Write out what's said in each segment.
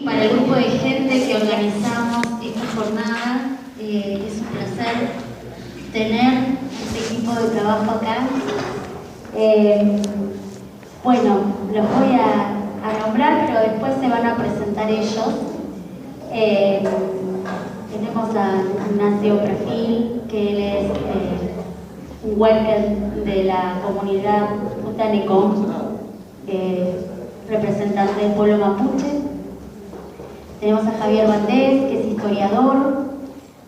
Para el grupo de gente que organizamos esta jornada, es un placer tener este equipo de trabajo acá. Bueno, los voy a nombrar, pero después se van a presentar ellos. Tenemos a Ignacio Perfil, que él es un worker de la comunidad Utanecón, representante del pueblo mapuche. Tenemos a Javier Valdés, que es historiador,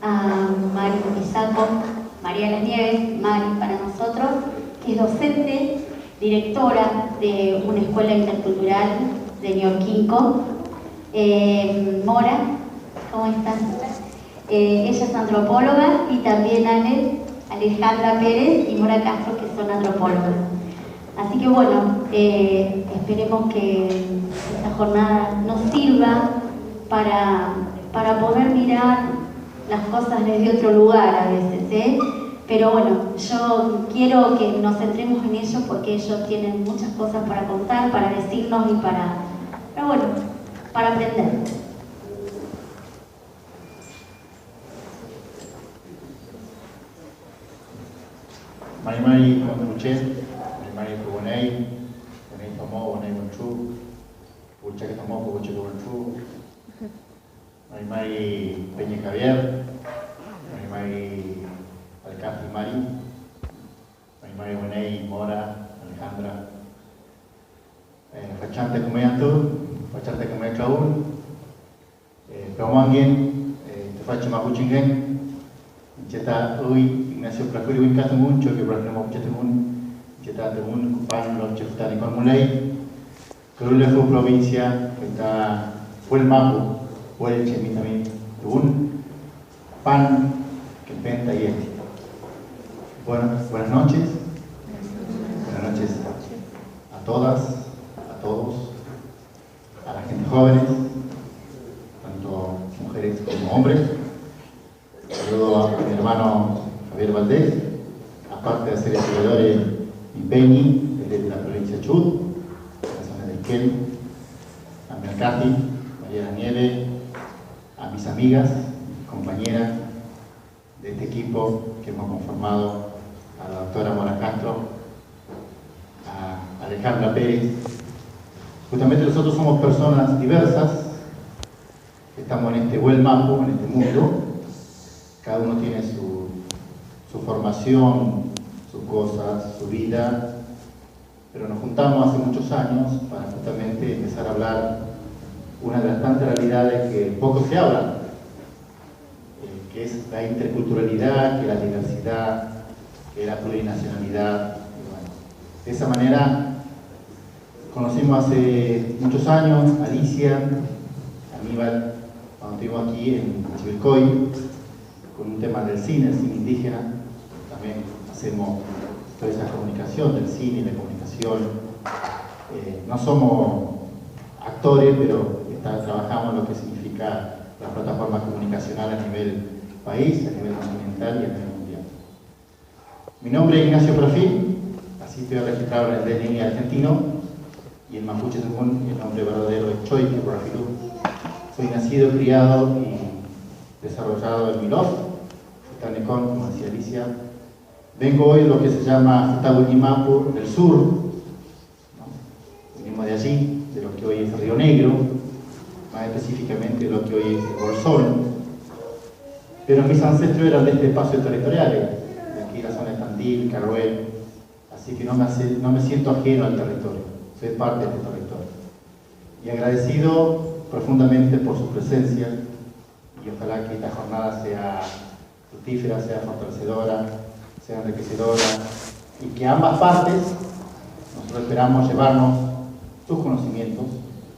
a Mari Pisaco, María Las Nieves, Mari para nosotros, que es docente, directora de una escuela intercultural de Ñorquinco. Mora, ¿cómo estás? Ella es antropóloga, y también Alejandra Pérez y Mora Castro, que son antropólogas. Así que bueno, esperemos que esta jornada nos sirva para poder mirar las cosas desde otro lugar a veces, Pero bueno, yo quiero que nos centremos en ellos porque ellos tienen muchas cosas para contar, para decirnos y pero bueno, para aprender. Marimari Monduche, Marimari Kubonei, Bonei Tomo, Bonei Bonchu, Buchaque Tomo, Buchaque Bonchu, Marimari Peña Javier, Marimari Alcafi Mari, Marimari Bonei Mora, Alejandra, Fachante Kumeyantu, Fachante Kumekaun, Peomangin, Tefache Mapuchingen, Cheta Ui, Ignacio Placuri Winkatamun, Choque Brahmo Chetamun, Cheta Temun, Kupan, Los Chefutani Conmulei, Crulefo provincia, que fue el Mapu, fue el Chemitamin, un pan que penta y este. Buenas noches. Buenas noches a todas, a todos, a la gente joven, tanto mujeres como hombres. Saludo a mi hermano Javier Valdés, aparte de ser estudiador en Peñi, desde la provincia de Chubut, la zona de Esquel, a mi Alcafi, María Las Nieves, a mis amigas, compañeras de este equipo que hemos conformado, a la doctora Mora Castro, a Alejandra Pérez. Justamente nosotros somos personas diversas, que estamos en este buen Mapu, en este mundo. Cada uno tiene su formación, sus cosas, su vida, pero nos juntamos hace muchos años para justamente empezar a hablar una de las tantas realidades que poco se habla, que es la interculturalidad, que es la diversidad, que es la plurinacionalidad. Y bueno, de esa manera conocimos hace muchos años a Alicia, a Aníbal, cuando estuvimos aquí en Chivilcoy, con un tema del cine, el cine indígena. También hacemos toda esa comunicación del cine y la comunicación. No somos actores, pero trabajamos lo que significa la plataforma comunicacional a nivel país, a nivel continental y a nivel mundial. Mi nombre es Ignacio Perfil, así estoy registrado en el DNI argentino, y en Mapuche Tucumán el nombre verdadero es Choyque Borrafilú. Soy nacido, criado y desarrollado en Milos, Tanecón, como decía Alicia. Vengo hoy de lo que se llama Futagunimapu del sur, ¿no? Venimos de allí, de lo que hoy es Río Negro, más específicamente de lo que hoy es el Bolsón. Pero mis ancestros eran de este espacio territorial, de aquí la zona de Tandil, Caruel, así que no me siento ajeno al territorio, soy parte de este territorio. Y agradecido profundamente por su presencia, y ojalá que esta jornada sea fructífera, sea fortalecedora, sea enriquecedora, y que ambas partes, nosotros esperamos llevarnos sus conocimientos,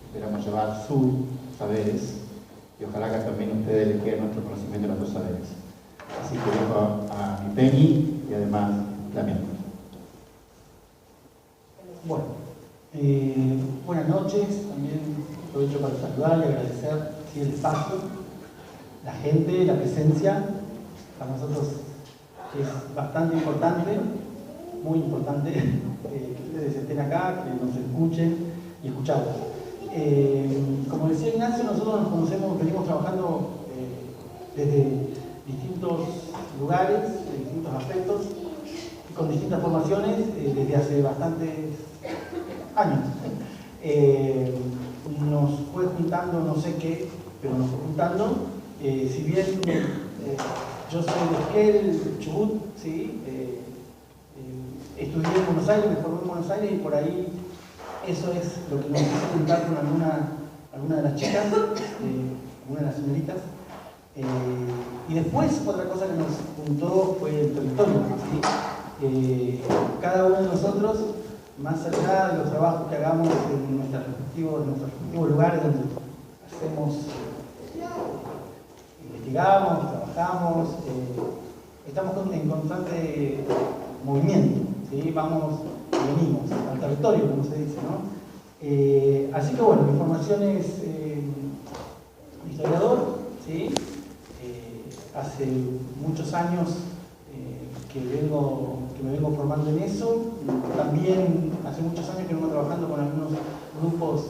esperamos llevar sus saberes, y ojalá que también a ustedes les quede nuestro conocimiento y nuestros saberes. Así que dejo a mi Peñi y además la mía. Bueno, buenas noches, también aprovecho para saludar y agradecer el espacio, la gente, la presencia. Para nosotros es bastante importante, muy importante que ustedes estén acá, que nos escuchen y escucharnos. Como decía Ignacio, nosotros nos conocemos, venimos trabajando desde distintos lugares, de distintos aspectos, y con distintas formaciones desde hace bastantes años. Nos fue juntando no sé qué, pero nos fue juntando. Si bien yo soy de Esquel, Chubut, ¿sí? Estudié en Buenos Aires, me formé en Buenos Aires y por ahí eso es lo que nos hizo juntar con alguna de las chicas, alguna de las señoritas. Y después otra cosa que nos juntó fue el territorio, ¿sí? Cada uno de nosotros, más allá de los trabajos que hagamos en nuestros respectivos lugares donde hacemos, investigamos, trabajamos, estamos en constante movimiento, ¿sí? Vamos y venimos al territorio, como se dice, ¿no? Así que bueno, mi formación es historiador, ¿sí? Hace muchos años que me vengo formando en eso. También hace muchos años que vengo trabajando con algunos grupos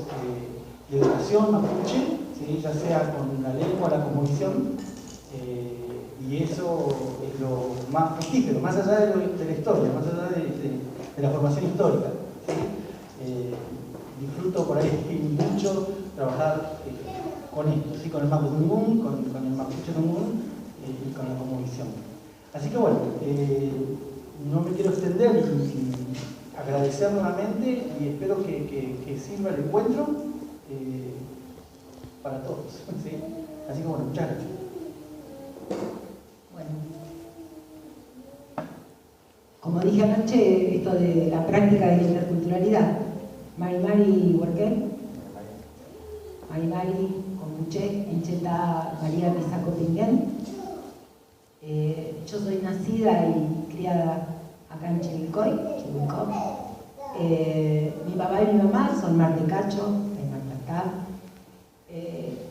de educación mapuche, ¿sí? Ya sea con la lengua, la cosmovisión, y eso es lo más fructífero, más allá de la historia, más allá de la formación histórica, ¿sí? Disfruto por ahí mucho trabajar con esto, ¿sí? Con el Mapudungun, con el Mapuche Tungun y con la cosmovisión. Así que bueno, no me quiero extender y agradecer nuevamente y espero que sirva el encuentro para todos, ¿sí? Así que bueno, muchas gracias. Bueno, como dije anoche, esto de la práctica de la interculturalidad, Mari Huerquén, Mari Compuche, Incheta María Misaco Pinguén. Yo soy nacida y criada acá en Chivilcoy, Chivilcoy. Mi papá y mi mamá son martecacho, de Martacá.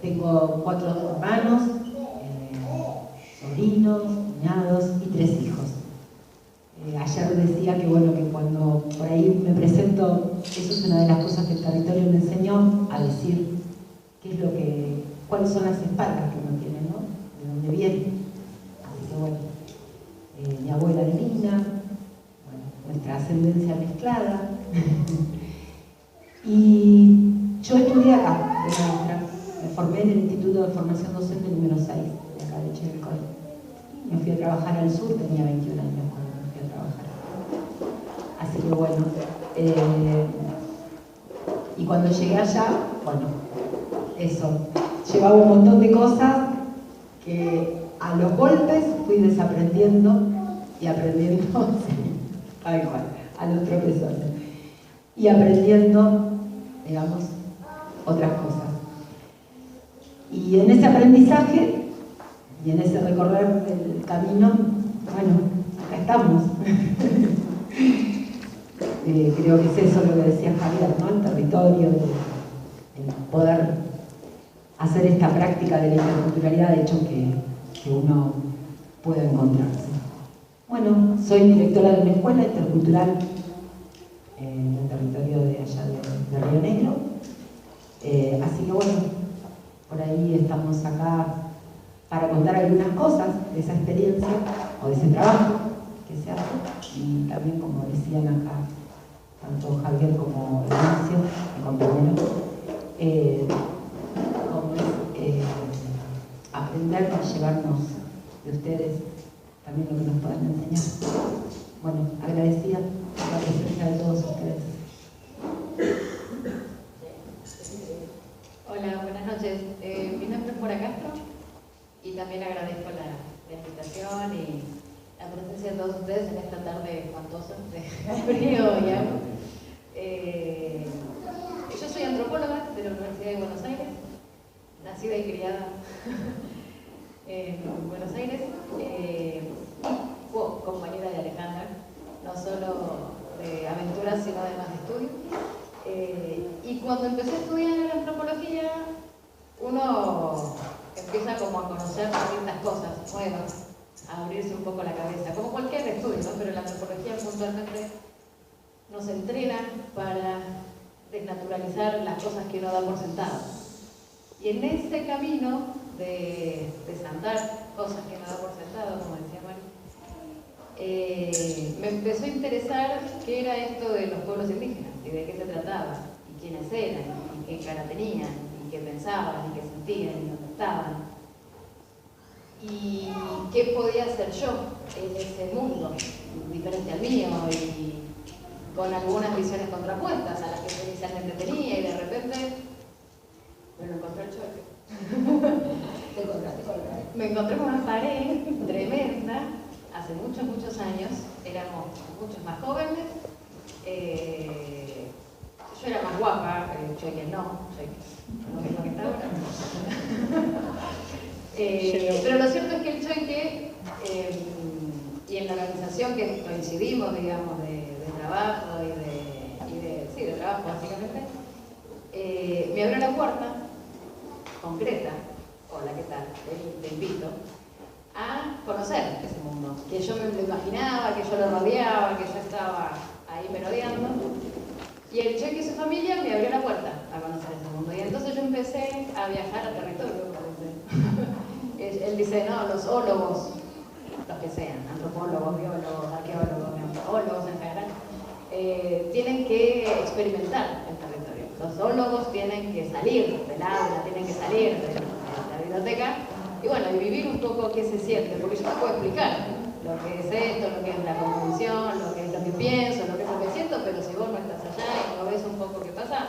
Tengo 4 hermanos, sobrinos, cuñados y 3 hijos. Ayer decía que bueno, que cuando por ahí me presento, eso es una de las cosas que el territorio me enseñó a decir qué es lo que, cuáles son las espaldas que uno tiene, ¿no? De dónde viene. Así que bueno, mi abuela divina, bueno, nuestra ascendencia mezclada. Y yo estudié acá, de maestra. Me formé en el Instituto de Formación Docente número 6, de acá de Chivilcoy. Me fui a trabajar al sur, tenía 21 años cuando me fui a trabajar. Así que bueno, y cuando llegué allá, bueno, eso, llevaba un montón de cosas que a los golpes fui desaprendiendo y aprendiendo, sí, tal cual, a los tropezones, y aprendiendo, digamos, otras cosas. Y en ese aprendizaje y en ese recorrer del camino, bueno, acá estamos. Creo que es eso lo que decía Javier, ¿no? El territorio, el poder hacer esta práctica de la interculturalidad, de hecho, que uno pueda encontrarse. Bueno, soy directora de una escuela intercultural en el territorio de allá de Río Negro. Así que bueno, por ahí estamos acá para contar algunas cosas de esa experiencia o de ese trabajo que se hace. Y también, como decían acá, tanto Javier como Ignacio, mi compañero, como es aprender a llevarnos de ustedes también lo que nos puedan enseñar. Bueno, agradecida por la presencia de todos ustedes. Hola, buenas noches. Mi nombre es Mora Castro y también agradezco la invitación y la presencia de todos ustedes en esta tarde espantosa de frío y agua. Yo soy antropóloga de la Universidad de Buenos Aires, nacida y criada en Buenos Aires, compañera de Alejandra, no solo de aventuras sino además de estudio. Y cuando empecé a estudiar la antropología, uno empieza como a conocer distintas cosas nuevas, a abrirse un poco la cabeza, como cualquier estudio, ¿no? Pero la antropología puntualmente nos entrena para desnaturalizar las cosas que uno da por sentado. Y en ese camino de desandar cosas que uno da por sentado, como decía Mari, me empezó a interesar qué era esto de los pueblos indígenas y de qué se trataba, y quiénes eran, y qué cara tenían, y qué pensaban, y qué sentían, y dónde estaban. Y qué podía hacer yo en ese mundo diferente al mío y con algunas visiones contrapuestas a las que yo inicialmente tenía, y de repente me lo encontré el choque. Me encontré con una pared tremenda hace muchos, muchos años. Éramos muchos más jóvenes. Yo era más guapa, Choque no mismo que está ahora. Pero lo cierto es que el Choque, y en la organización que coincidimos, digamos, de trabajo de trabajo básicamente, me abrió la puerta concreta, hola, ¿qué tal? Te invito a conocer ese mundo, que yo me lo imaginaba, que yo lo rodeaba, que yo estaba ahí merodeando. Y el Choque y su familia me abrió la puerta a conocer ese mundo. Y entonces yo empecé a viajar a territorio, parece. Él dice, no, los ólogos, los que sean, antropólogos, biólogos, arqueólogos, geólogos en general, tienen que experimentar el territorio. Los zoólogos tienen que salir del aula, tienen que salir de la biblioteca y bueno, y vivir un poco qué se siente, porque yo te puedo explicar lo que es esto, lo que es la cosmovisión, lo que es lo que pienso, lo que es lo que siento, pero si vos no estás allá y no ves un poco qué pasa,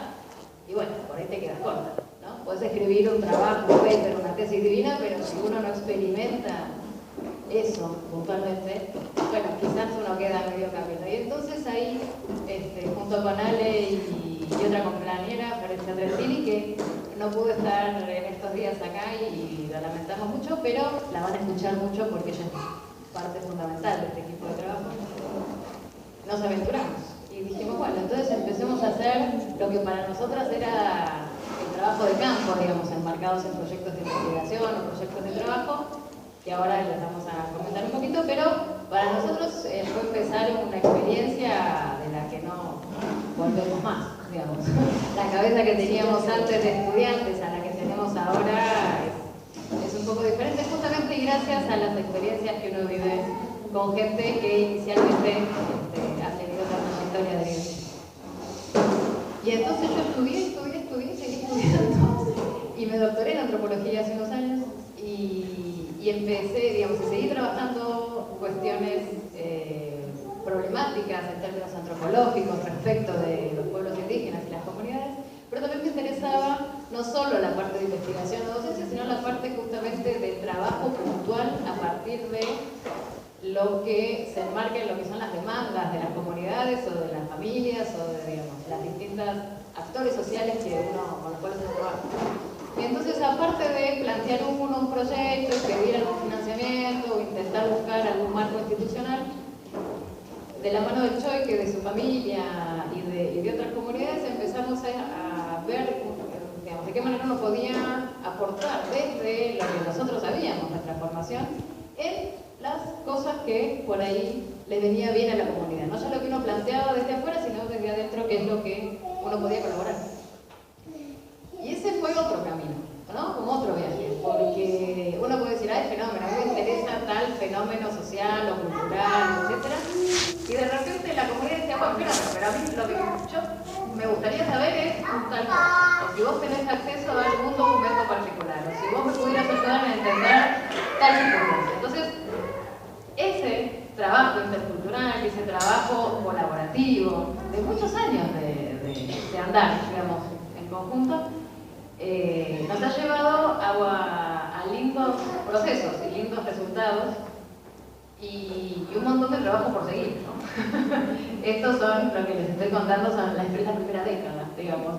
y bueno, por ahí te quedas corta, ¿no? Puedes escribir un trabajo, un paper, una tesis divina, pero si uno no experimenta eso puntualmente, bueno, quizás uno queda medio camino. Y entonces ahí, junto con Ale y otra compañera, Florencia Trentini, que no pudo estar en estos días acá y lo lamentamos mucho, pero la van a escuchar mucho porque ella es parte fundamental de este equipo de trabajo, nos aventuramos y dijimos, bueno, entonces empecemos a hacer lo que para nosotras era el trabajo de campo, digamos, enmarcados en proyectos de investigación o proyectos de trabajo, que ahora les vamos a comentar un poquito, pero para nosotros fue empezar una experiencia de la que no volvemos más, digamos. La cabeza que teníamos antes de estudiantes a la que tenemos ahora es un poco diferente, justamente y gracias a las experiencias que uno vive con gente que inicialmente ha tenido otra trayectoria de vida. Y entonces yo estudié, seguí estudiando y me doctoré en antropología hace unos años y empecé, digamos, y seguí trabajando cuestiones problemáticas en términos antropológicos respecto de los pueblos indígenas y las comunidades, pero también me interesaba no solo la parte de investigación o docencia, sino la parte justamente de trabajo puntual a partir de lo que se enmarca en lo que son las demandas de las comunidades o de las familias o de, digamos, las distintas actores sociales con los cuales se trabaja. Y entonces, aparte de plantear un proyecto, pedir algún financiamiento o intentar buscar algún marco institucional, de la mano del Choque, de su familia y de otras comunidades, empezamos a ver, digamos, de qué manera uno podía aportar desde lo que nosotros sabíamos, nuestra formación, en las cosas que por ahí le venía bien a la comunidad. No solo lo que uno planteaba desde afuera, sino desde adentro, que es lo que uno podía colaborar. Y ese fue otro camino, ¿no? Como otro viaje, porque uno puede decir, ay, fenómeno, a mí me interesa tal fenómeno social o cultural, etc. Y de repente la comunidad decía, bueno, pero a mí lo que yo me gustaría saber es tal cosa. O si vos tenés acceso a algún documento particular, o si vos me pudieras ayudar a entender tal circunstancia. Entonces, ese trabajo intercultural, ese trabajo colaborativo, de muchos años de andar, digamos, en conjunto, nos ha llevado a lindos procesos y lindos resultados y un montón de trabajo por seguir, ¿no? Estos son, lo que les estoy contando, son la primera década, digamos,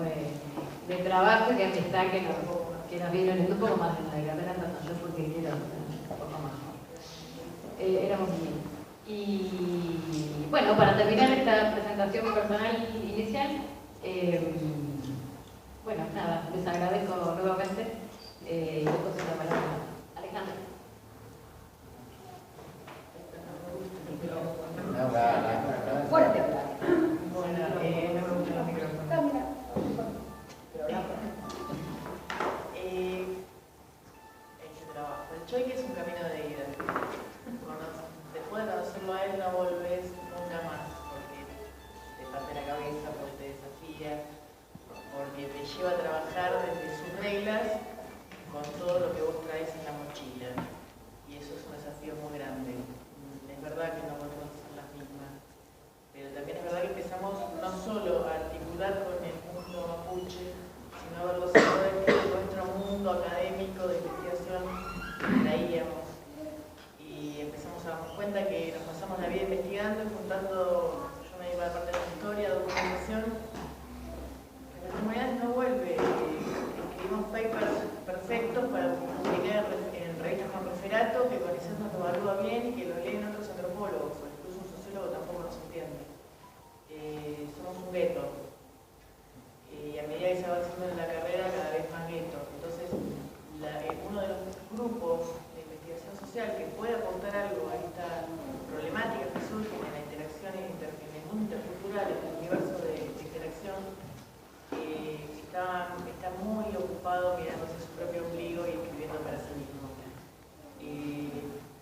de trabajo y de amistad que nos vieron en un poco más de una década, no yo porque quiero un poco más, ¿no? Éramos niños. Y bueno, para terminar esta presentación personal inicial, bueno, nada, les agradezco nuevamente y les paso la palabra a Alejandra. Fuerte. Bueno, no me gustan los micrófonos. fronteras con todo lo que vos traes en la mochila. Y eso es un desafío muy grande. Es verdad que no volvemos a ser las mismas, pero también es verdad que empezamos no solo a articular con el mundo mapuche, sino a verlo solo de nuestro mundo académico de investigación que traíamos. Y empezamos a darnos cuenta que nos pasamos la vida investigando y juntando, yo me iba a la parte de la historia, documentación, pero las comunidades no vuelve. Escribimos papers perfectos para publicar en revistas con referato, que Conicet nos lo evalúa bien y que lo leen otros antropólogos, o incluso un sociólogo tampoco nos entiende. Somos un gueto. Y a medida que se va avanzando en la carrera, cada vez más gueto. Entonces, uno de los grupos de investigación social que puede aportar algo a esta problemática que surge en la interacción en el mundo intercultural, en el universo de interacción, está muy ocupado mirándose su propio ombligo y escribiendo para sí mismo.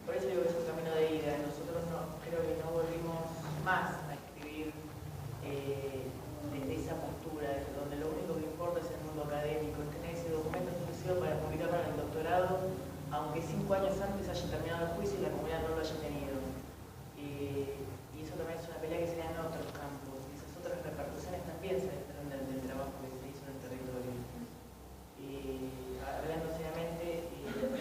Por eso digo que es un camino de ida. Nosotros creo que no volvimos más a escribir desde esa postura, desde donde lo único que importa es el mundo académico, es tener ese documento exclusivo para publicarlo en el doctorado, aunque 5 años antes haya terminado el juicio y la comunidad no lo haya tenido. Y eso también es una pelea que se da en otros campos, y esas otras repercusiones también se desprenden del trabajo que se hizo en el territorio. Hablando seriamente,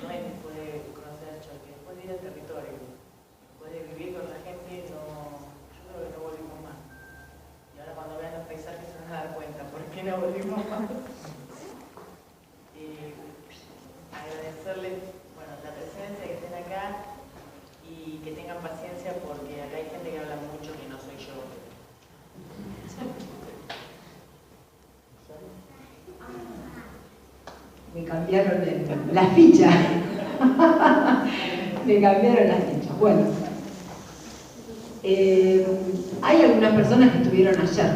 no es después de conocer el choque, después de ir al territorio, después de vivir con la gente, yo creo que no volvimos más. Y ahora cuando vean los paisajes se van a dar cuenta por qué no volvimos más. Agradecerles la presencia, que estén acá y que tengan paciencia porque acá hay gente que habla mucho que no soy yo. Me cambiaron la ficha. Me cambiaron la ficha. Bueno, hay algunas personas que estuvieron ayer.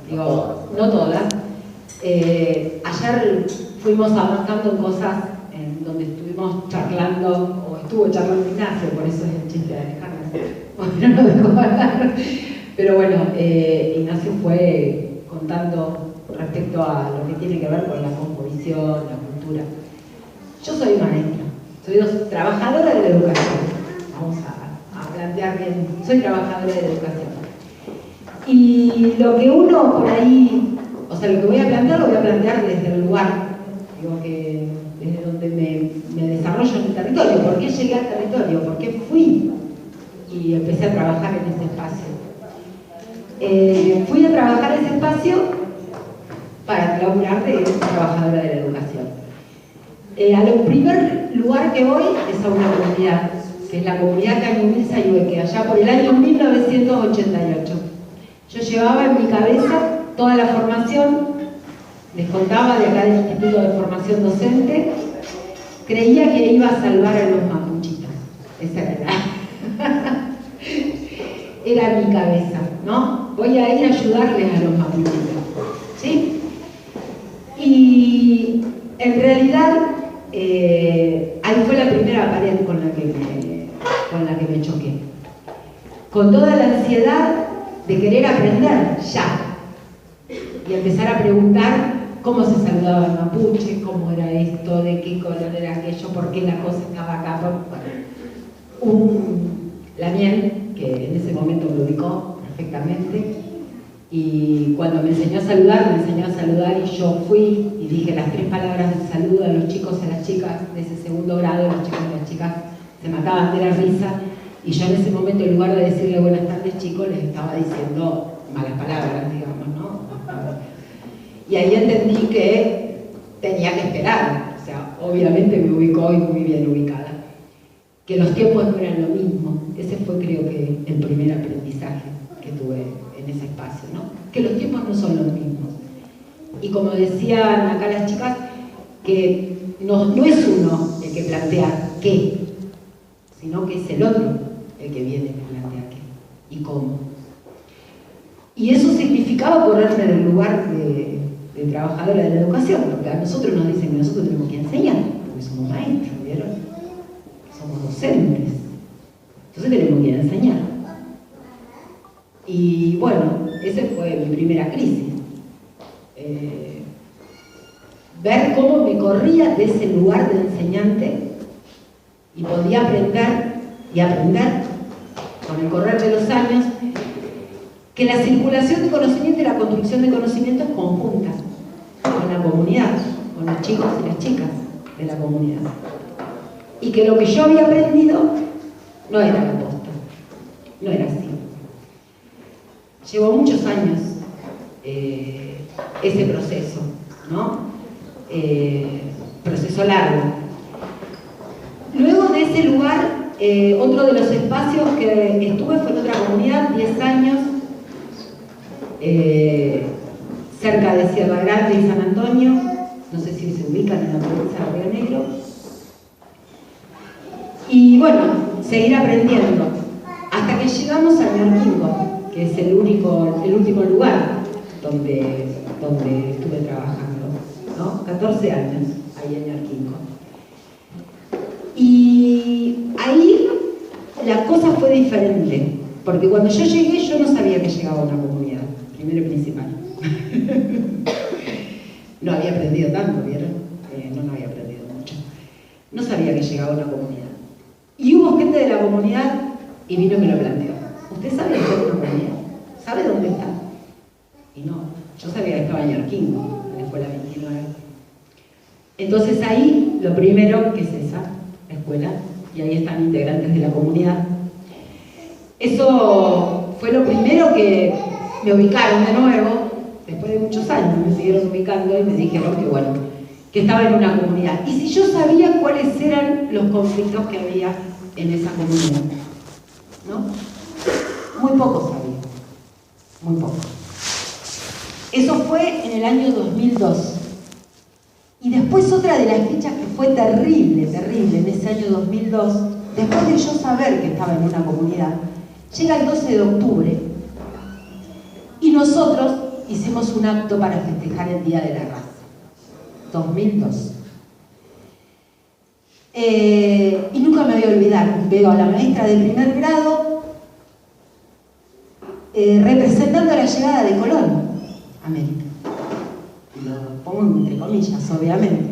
Digo, no todas. Ayer fuimos avanzando en cosas en donde estuvimos charlando, o estuvo charlando Ignacio, por eso es el chiste de Alejandra, porque no nos dejó hablar. Pero bueno, Ignacio fue contando respecto a lo que tiene que ver con la composición, la cultura. Yo soy maestra, soy trabajadora de la educación. Vamos a plantear bien, soy trabajadora de la educación. Y lo que uno por ahí, o sea, lo que voy a plantear, lo voy a plantear desde el lugar, digo que desde donde me desarrollo en el territorio. ¿Por qué llegué al territorio? ¿Por qué fui? Y empecé a trabajar en ese espacio. Fui a trabajar ese espacio para laburar de trabajadora de la educación. Al primer lugar que voy es a una comunidad, que es la comunidad Cañumil-Sayhueque, allá por el año 1988. Yo llevaba en mi cabeza toda la formación, les contaba de acá del Instituto de Formación Docente, creía que iba a salvar a los mapuchitos. Esa era mi cabeza, ¿no? Voy a ir a ayudarles a los mapuchitos, ¿sí? Y en realidad ahí fue la primera pared con la que me choqué. Con toda la ansiedad de querer aprender ya. Y empezar a preguntar cómo se saludaba el mapuche, cómo era esto, de qué color era aquello, por qué la cosa estaba acá. La miel, que en ese momento me ubicó perfectamente, y cuando me enseñó a saludar y yo fui y dije las 3 palabras de saludo a los chicos y a las chicas de ese segundo grado, los chicos y las chicas se mataban de la risa, y yo en ese momento, en lugar de decirle buenas tardes chicos, les estaba diciendo malas palabras, digamos, ¿no? Y ahí entendí que tenía que esperar, o sea, obviamente me ubicó y muy bien ubicada. Que los tiempos no eran lo mismo, ese fue creo que el primer aprendizaje que tuve en ese espacio, ¿no? Que los tiempos no son los mismos. Y como decían acá las chicas, que no es uno el que plantea qué, sino que es el otro el que viene a plantear qué y cómo. Y eso significaba correrme del lugar de trabajadora de la educación, porque a nosotros nos dicen que nosotros tenemos que enseñar, porque somos maestros, ¿vieron? Somos docentes. Entonces tenemos que ir a enseñar. Y bueno, esa fue mi primera crisis. ver cómo me corría de ese lugar de enseñante y podía aprender y aprender con el correr de los años que la circulación de conocimiento y la construcción de conocimiento es conjunta con la comunidad, con los chicos y las chicas de la comunidad. Y que lo que yo había aprendido no era la posta, no era así. Llevó muchos años ese proceso, ¿no? Proceso largo. Luego de ese lugar, otro de los espacios que estuve fue en otra comunidad, 10 años, cerca de Sierra Grande y San Antonio, no sé si se ubican en la provincia de Río Negro. Y bueno, seguir aprendiendo, hasta que llegamos a Ñorquinco, que es el último lugar donde estuve trabajando, ¿no? 14 años ahí en Ñorquinco. Y ahí la cosa fue diferente, porque cuando yo llegué yo no sabía que llegaba a una comunidad, primero y principal. No había aprendido tanto, ¿vieron? No había aprendido mucho. No sabía que llegaba a una comunidad. Y hubo gente de la comunidad y vino y me lo planteó. ¿Usted sabe dónde es una comunidad? ¿Sabe dónde está? Y no, yo sabía que estaba en Ñorquinco, en la escuela 29. Entonces ahí lo primero que es esa escuela, y ahí están integrantes de la comunidad. Eso fue lo primero que me ubicaron de nuevo, después de muchos años me siguieron ubicando y me dijeron que bueno, que estaba en una comunidad. Y si yo sabía cuáles eran los conflictos que había en esa comunidad, ¿no? Muy poco sabía, muy poco. Eso fue en el año 2002. Y después otra de las fechas que fue terrible, terrible en ese año 2002, después de yo saber que estaba en una comunidad, llega el 12 de octubre y nosotros hicimos un acto para festejar el Día de la Raza. 2002. Y nunca me voy a olvidar, veo a la maestra de primer grado representando la llegada de Colón a América. Y lo pongo entre comillas, obviamente.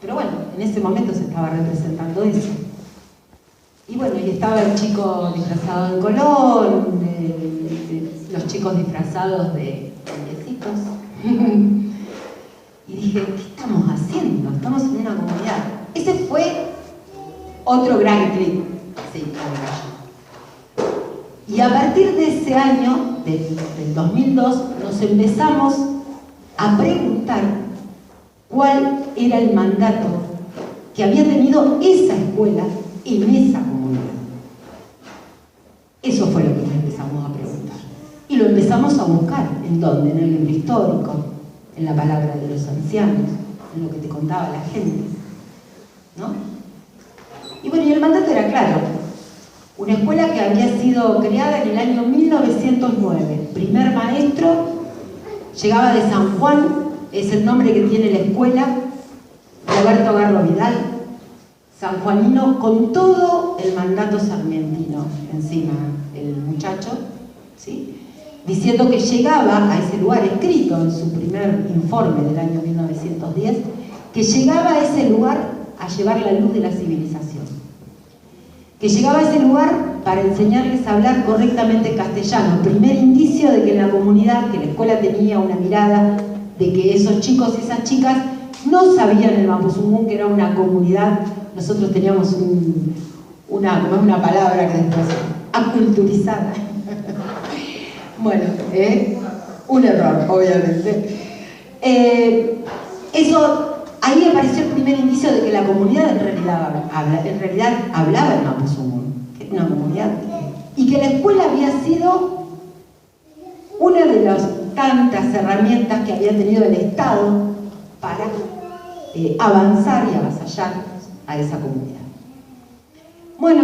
Pero bueno, en ese momento se estaba representando eso. Y bueno, y estaba el chico disfrazado de Colón, los chicos disfrazados de nietecitos. Y dije, ¿qué estamos haciendo? Estamos en una comunidad. Ese fue otro gran clic. Sí, y a partir de ese año, del 2002, nos empezamos a preguntar cuál era el mandato que había tenido esa escuela en esa comunidad. Eso fue lo que nos empezamos a preguntar. Y lo empezamos a buscar. ¿En dónde? En el libro histórico, en la palabra de los ancianos, en lo que te contaba la gente, ¿no? Y bueno, y el mandato era claro. Una escuela que había sido creada en el año 1909. Primer maestro, llegaba de San Juan, es el nombre que tiene la escuela, Roberto Garro Vidal, sanjuanino, con todo el mandato sarmientino encima, el muchacho, ¿sí? Diciendo que llegaba a ese lugar, escrito en su primer informe del año 1910, que llegaba a ese lugar a llevar la luz de la civilización. Que llegaba a ese lugar para enseñarles a hablar correctamente castellano. Primer indicio de que en la comunidad, que la escuela tenía una mirada de que esos chicos y esas chicas no sabían el mapuzungún, que era una comunidad. Nosotros teníamos una palabra que después, aculturizada. Bueno, un error, obviamente. Ahí apareció el primer indicio de que la comunidad en realidad hablaba el mapuzungún, que era una comunidad, y que la escuela había sido una de las tantas herramientas que había tenido el Estado para avanzar y avasallar a esa comunidad. Bueno,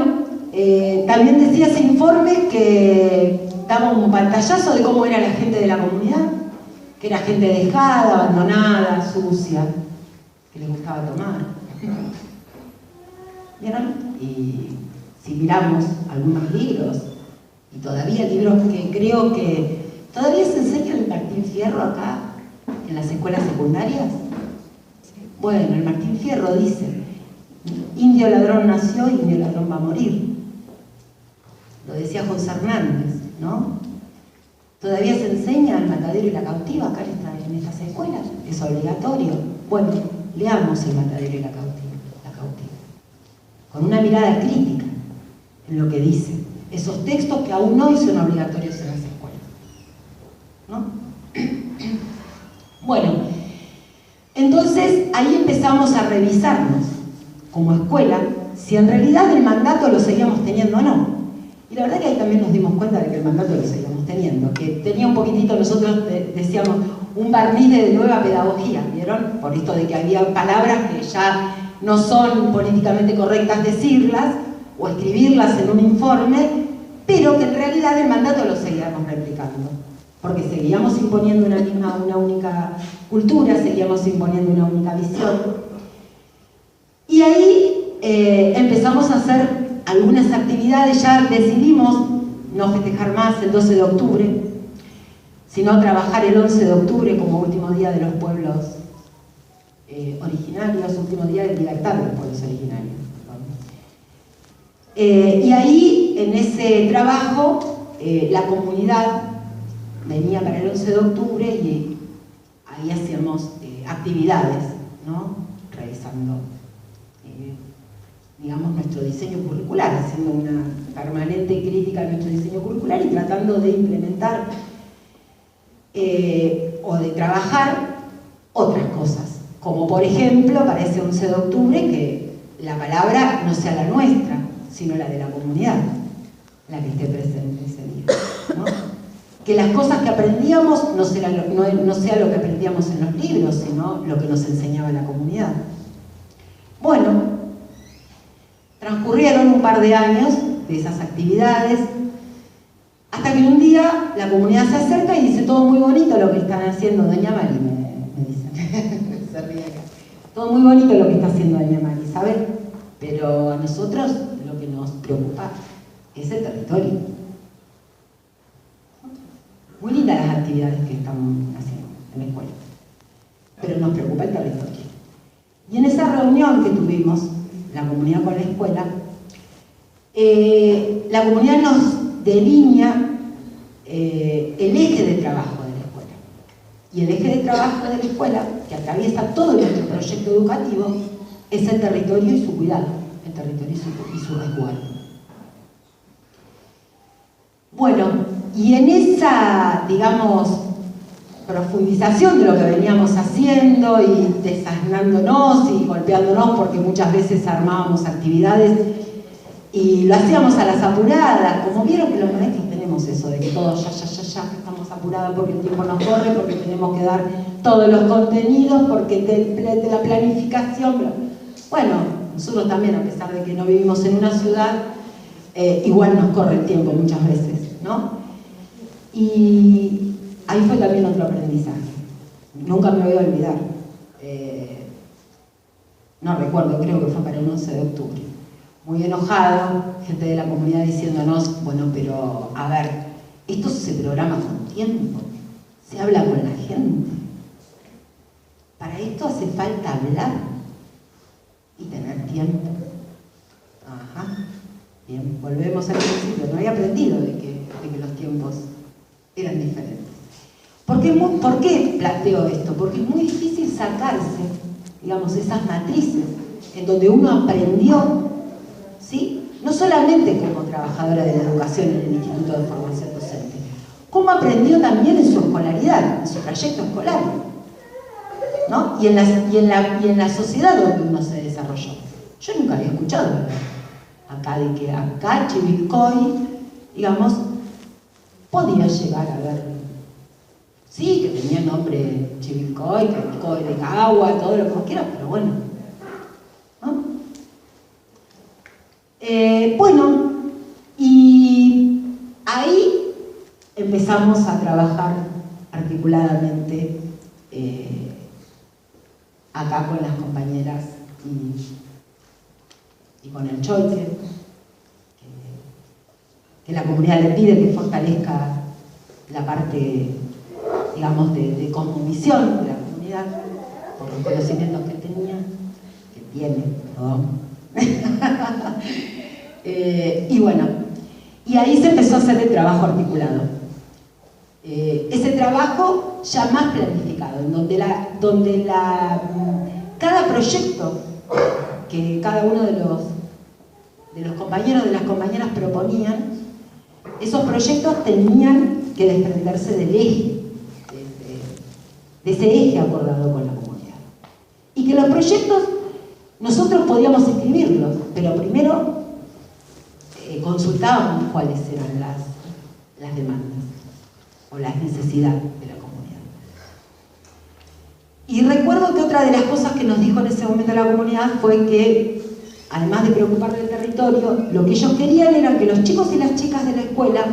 también decía ese informe que daba un pantallazo de cómo era la gente de la comunidad, que era gente dejada, abandonada, sucia, que les gustaba tomar. ¿Vieron? Y si miramos algunos libros, y todavía libros que creo que todavía se enseña el Martín Fierro acá, en las escuelas secundarias, Bueno, el Martín Fierro dice, indio ladrón nació, indio ladrón va a morir. Lo decía José Hernández, ¿no? Todavía se enseña el matadero y la cautiva acá en estas escuelas, es obligatorio. Bueno, leamos el matadero y la cautiva, con una mirada crítica en lo que dice, esos textos que aún hoy son obligatorios en las escuelas, ¿no? Bueno, entonces ahí empezamos a revisarnos como escuela si en realidad el mandato lo seguíamos teniendo o no. Y la verdad que ahí también nos dimos cuenta de que el mandato lo seguíamos teniendo, que tenía un poquitito, nosotros decíamos, un barniz de nueva pedagogía, ¿vieron? Por esto de que había palabras que ya no son políticamente correctas decirlas o escribirlas en un informe, pero que en realidad el mandato lo seguíamos replicando, porque seguíamos imponiendo una única cultura, seguíamos imponiendo una única visión. Y ahí empezamos a hacer algunas actividades, ya decidimos no festejar más el 12 de octubre, sino trabajar el 11 de octubre como último día de los pueblos originarios, último día de libertad de los pueblos originarios. Y ahí, en ese trabajo, la comunidad venía para el 11 de octubre y ahí hacíamos actividades, ¿no? Realizando, digamos, nuestro diseño curricular, haciendo una permanente crítica a nuestro diseño curricular y tratando de implementar o de trabajar otras cosas, como por ejemplo, para ese 11 de octubre, que la palabra no sea la nuestra, sino la de la comunidad, la que esté presente ese día, ¿no? Que las cosas que aprendíamos no sea lo que aprendíamos en los libros, sino lo que nos enseñaba la comunidad. Bueno, transcurrieron un par de años de esas actividades, hasta que un día la comunidad se acerca y dice, todo muy bonito lo que están haciendo, doña Mari, me dicen, se ríe acá. Todo muy bonito lo que está haciendo doña Mari, ¿sabe? Pero a nosotros lo que nos preocupa es el territorio. Muy lindas las actividades que estamos haciendo en la escuela, pero nos preocupa el territorio. Y en esa reunión que tuvimos, la comunidad con la escuela, la comunidad nos delinea el eje de trabajo de la escuela. Y el eje de trabajo de la escuela, que atraviesa todo nuestro proyecto educativo, es el territorio y su cuidado, el territorio y su resguardo. Bueno, y en esa, digamos, profundización de lo que veníamos haciendo y desasnándonos y golpeándonos porque muchas veces armábamos actividades y lo hacíamos a las apuradas, como vieron que los maestros tenemos eso de que todos ya, que estamos apurados porque el tiempo nos corre, porque tenemos que dar todos los contenidos, porque de la planificación. Bueno, nosotros también, a pesar de que no vivimos en una ciudad, igual nos corre el tiempo muchas veces, ¿no? Y ahí fue también otro aprendizaje. Nunca me voy a olvidar. No recuerdo, creo que fue para el 11 de octubre. Muy enojado, gente de la comunidad diciéndonos, bueno, pero a ver, esto se programa con tiempo, se habla con la gente. Para esto hace falta hablar y tener tiempo. Ajá. Bien, volvemos al principio. No había aprendido de que los tiempos eran diferentes. ¿Por qué planteo esto? Porque es muy difícil sacarse, digamos, esas matrices en donde uno aprendió, ¿sí? No solamente como trabajadora de la educación en el Instituto de Formación Docente, como aprendió también en su escolaridad, en su trayecto escolar, ¿no? Y en la sociedad donde uno se desarrolló. Yo nunca había escuchado acá de que acá Chivilcoy, digamos, podía llegar a ver, sí, que tenía nombre Chivilcoy, que el COE de Cagua, todo lo que quiera, pero bueno, ¿no? Bueno, y ahí empezamos a trabajar articuladamente acá con las compañeras y con el Choique, que la comunidad le pide que fortalezca la parte, digamos, de cosmovisión de la comunidad. por los conocimientos que tenía, que tiene, perdón. Y bueno, y ahí se empezó a hacer el trabajo articulado. Ese trabajo ya más planificado, en donde cada proyecto que cada uno de los compañeros, de las compañeras proponían, esos proyectos tenían que desprenderse del eje, de ese eje acordado con la comunidad. Y que los proyectos nosotros podíamos escribirlos, pero primero consultábamos cuáles eran las demandas o las necesidades de la comunidad. Y recuerdo que otra de las cosas que nos dijo en ese momento la comunidad fue que, además de preocupar del territorio, lo que ellos querían era que los chicos y las chicas de la escuela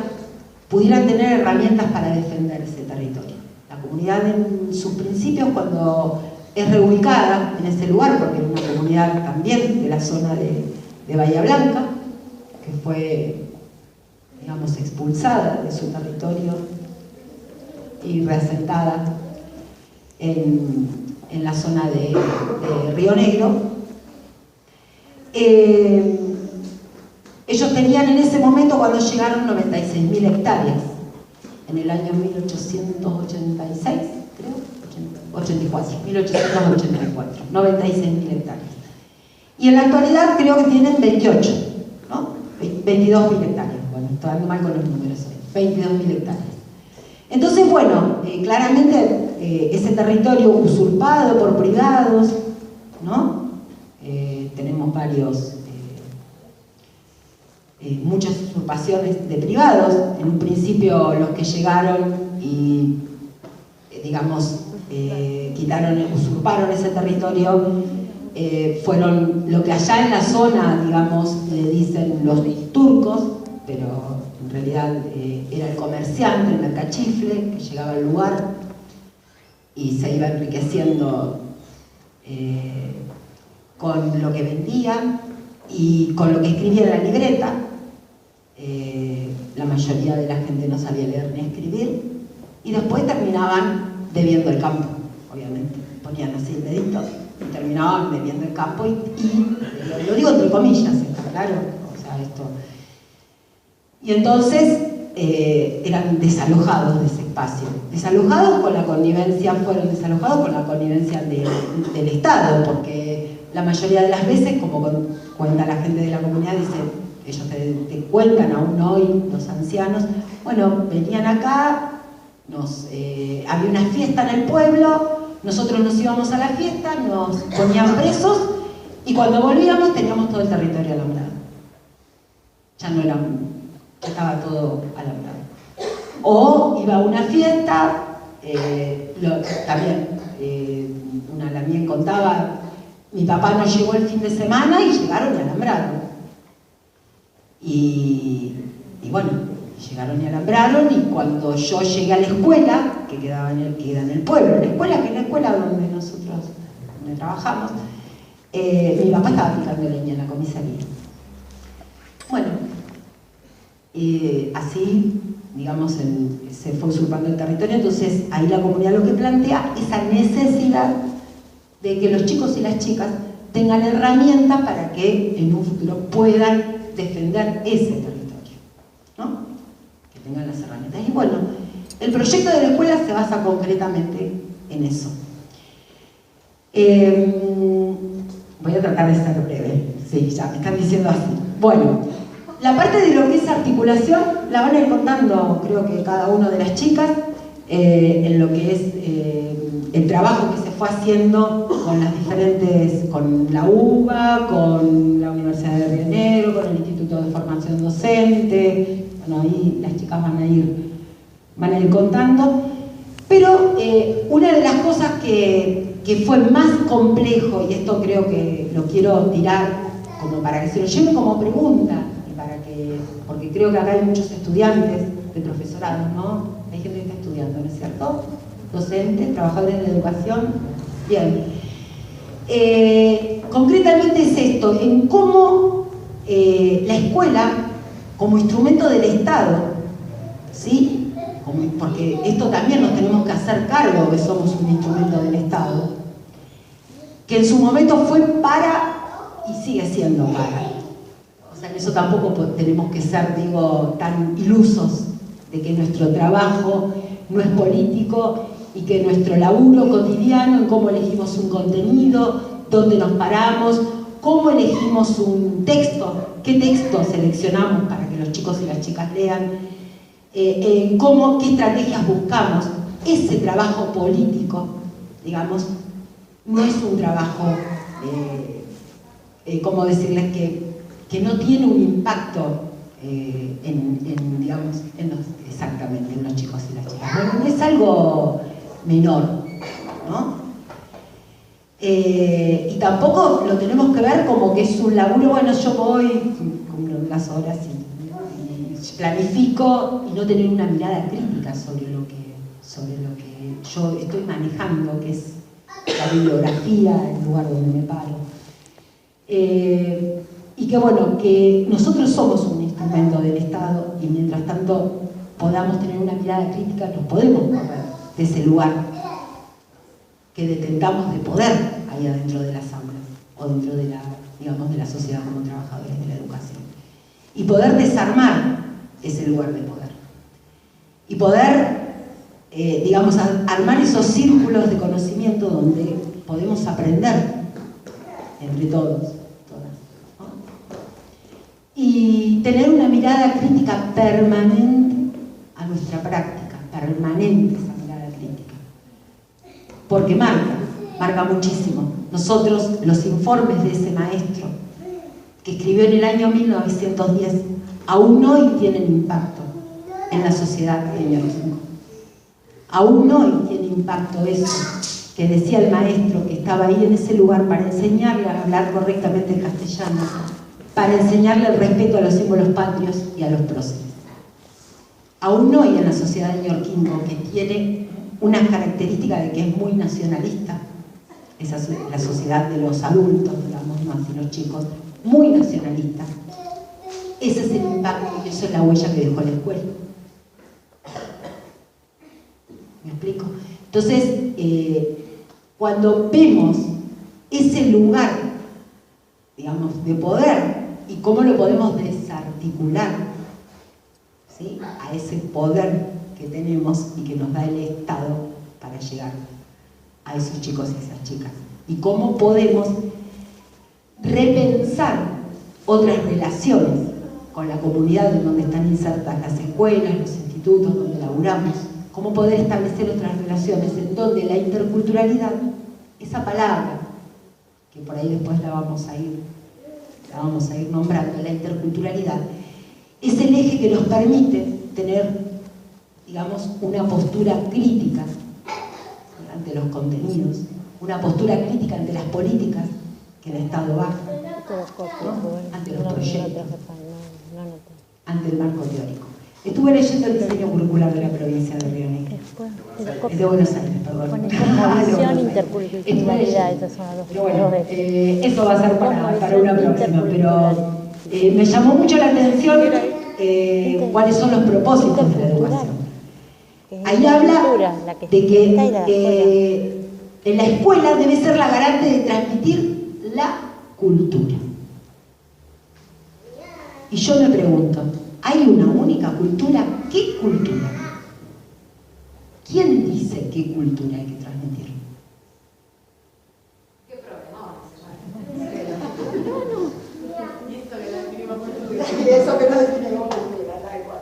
pudieran tener herramientas para defender ese territorio. La comunidad en sus principios, cuando es reubicada en ese lugar, porque era una comunidad también de la zona de Bahía Blanca, que fue, digamos, expulsada de su territorio y reasentada en la zona de Río Negro. Ellos tenían en ese momento, cuando llegaron, 96.000 hectáreas. En el año 1886, creo, 1884, 96.000 hectáreas. Y en la actualidad creo que tienen 28, ¿no? 22.000 hectáreas. Bueno, estoy dando mal con los números hoy. 22.000 hectáreas. Entonces, bueno, claramente ese territorio usurpado por privados, ¿no? Tenemos muchas usurpaciones de privados. En un principio los que llegaron y, digamos, usurparon ese territorio, fueron lo que allá en la zona, digamos, le dicen los turcos, pero en realidad era el comerciante, el mercachifle, que llegaba al lugar y se iba enriqueciendo con lo que vendía y con lo que escribía en la libreta. La mayoría de la gente no sabía leer ni escribir, y después terminaban debiendo el campo, obviamente. Ponían así el dedito y terminaban debiendo el campo, y lo digo entre comillas, ¿está claro? O sea, esto. Y entonces eran desalojados de ese espacio. Fueron desalojados con la connivencia del Estado, porque la mayoría de las veces, como cuenta la gente de la comunidad, dice, ellos te cuentan aún hoy, los ancianos, bueno, venían acá, había una fiesta en el pueblo, nosotros nos íbamos a la fiesta, nos ponían presos, y cuando volvíamos teníamos todo el territorio alambrado. Ya estaba todo alambrado. O iba a una fiesta, también una lamien contaba, mi papá no llegó el fin de semana y llegaron y alambraron. Y bueno, llegaron y alambraron, y cuando yo llegué a la escuela, que queda en el pueblo, que es la escuela donde trabajamos, mi papá estaba picando leña en la comisaría. Bueno, así, digamos, se fue usurpando el territorio. Entonces ahí la comunidad lo que plantea es esa necesidad de que los chicos y las chicas tengan herramientas para que en un futuro puedan defender ese territorio, ¿no? Que tengan las herramientas. Y bueno, el proyecto de la escuela se basa concretamente en eso. Voy a tratar de ser breve. Sí, ya me están diciendo así. Bueno, la parte de lo que es articulación la van a ir contando, creo que cada una de las chicas, en lo que es el trabajo que se fue haciendo con las diferentes, con la UBA, con la Universidad de Río Negro, con el Instituto de Formación Docente. Bueno, ahí las chicas van a ir contando. Pero una de las cosas que fue más complejo, y esto creo que lo quiero tirar como para que se lo lleven como pregunta, porque creo que acá hay muchos estudiantes de profesorado, ¿no? Hay gente que está estudiando, ¿no es cierto? Docentes, trabajadores de la educación. Bien. Concretamente es esto, en cómo la escuela, como instrumento del Estado, ¿sí? Porque esto también nos tenemos que hacer cargo, que somos un instrumento del Estado, que en su momento fue para y sigue siendo para. O sea, en eso tampoco tenemos que ser, digo, tan ilusos de que nuestro trabajo no es político y que nuestro laburo cotidiano en cómo elegimos un contenido, dónde nos paramos, cómo elegimos un texto, qué texto seleccionamos para que los chicos y las chicas lean, qué estrategias buscamos. Ese trabajo político, digamos, no es un trabajo, ¿cómo decirles? Que no tiene un impacto digamos, exactamente en los chicos y las chicas. Bueno, no es algo menor, ¿no? Y tampoco lo tenemos que ver como que es un laburo, bueno, yo voy con las horas y planifico y no tener una mirada crítica sobre lo que yo estoy manejando, que es la bibliografía, el lugar donde me paro. Y que bueno, que nosotros somos un instrumento del Estado y mientras tanto podamos tener una mirada crítica, nos podemos mover de ese lugar que detentamos de poder ahí adentro de las aulas o dentro de la, digamos, de la sociedad como trabajadores de la educación. Y poder desarmar ese lugar de poder. Y poder, digamos, armar esos círculos de conocimiento donde podemos aprender entre todos. Y tener una mirada crítica permanente a nuestra práctica, permanente esa mirada crítica. Porque marca muchísimo. Nosotros, los informes de ese maestro, que escribió en el año 1910, aún hoy tienen impacto en la sociedad de Ñorquinco. Aún hoy tiene impacto eso que decía el maestro que estaba ahí en ese lugar para enseñarle a hablar correctamente el castellano, para enseñarle el respeto a los símbolos patrios y a los próceres. Aún hoy en la sociedad de Ñorquinco, que tiene una característica de que es muy nacionalista, esa es la sociedad de los adultos, digamos, no así los chicos, muy nacionalista, ese es el impacto y eso es la huella que dejó la escuela. ¿Me explico? Entonces, cuando vemos ese lugar, digamos, de poder y cómo lo podemos desarticular, ¿sí?, a ese poder que tenemos y que nos da el Estado para llegar a esos chicos y esas chicas, y cómo podemos repensar otras relaciones con la comunidad en donde están insertas las escuelas, los institutos donde laburamos, cómo poder establecer otras relaciones en donde la interculturalidad, esa palabra, que por ahí después la vamos a ir nombrando, la interculturalidad, es el eje que nos permite tener, digamos, una postura crítica ante los contenidos, una postura crítica ante las políticas que el Estado baja, ¿no?, ante los proyectos, ante el marco teórico. Estuve leyendo el diseño curricular de la provincia de Río Negro. Es de Buenos Aires, perdón. Cosmovisión, interculturalidad, esas son las dos. Pero bueno, eso va a ser para una próxima, pero me llamó mucho la atención cuáles son los propósitos de la educación. Ahí habla de que en la escuela debe ser la garante de transmitir la cultura. Y yo me pregunto, ¿hay una única cultura? ¿Qué cultura? ¿Quién dice qué cultura hay que transmitir? ¿Qué problema? Y esto que no definimos cultura. Y eso que no definimos cultura, tal cual.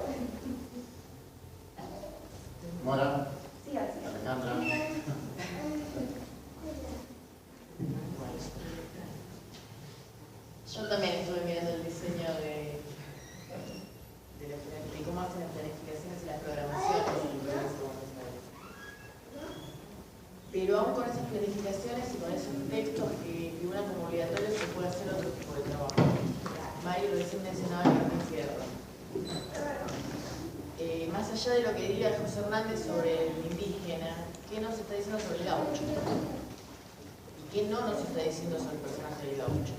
Mora. Sí, Alejandra. Yo también estuve mirando el diseño de cómo hacen las planificaciones y las programaciones y lo pero aún con esas planificaciones y con esos textos que figuran como obligatorios se puede hacer otro tipo de trabajo. Mario recién mencionaba el encierro. Más allá de lo que diga José Hernández sobre el indígena, ¿qué nos está diciendo sobre el gaucho? ¿Y qué no nos está diciendo sobre el personaje del gaucho?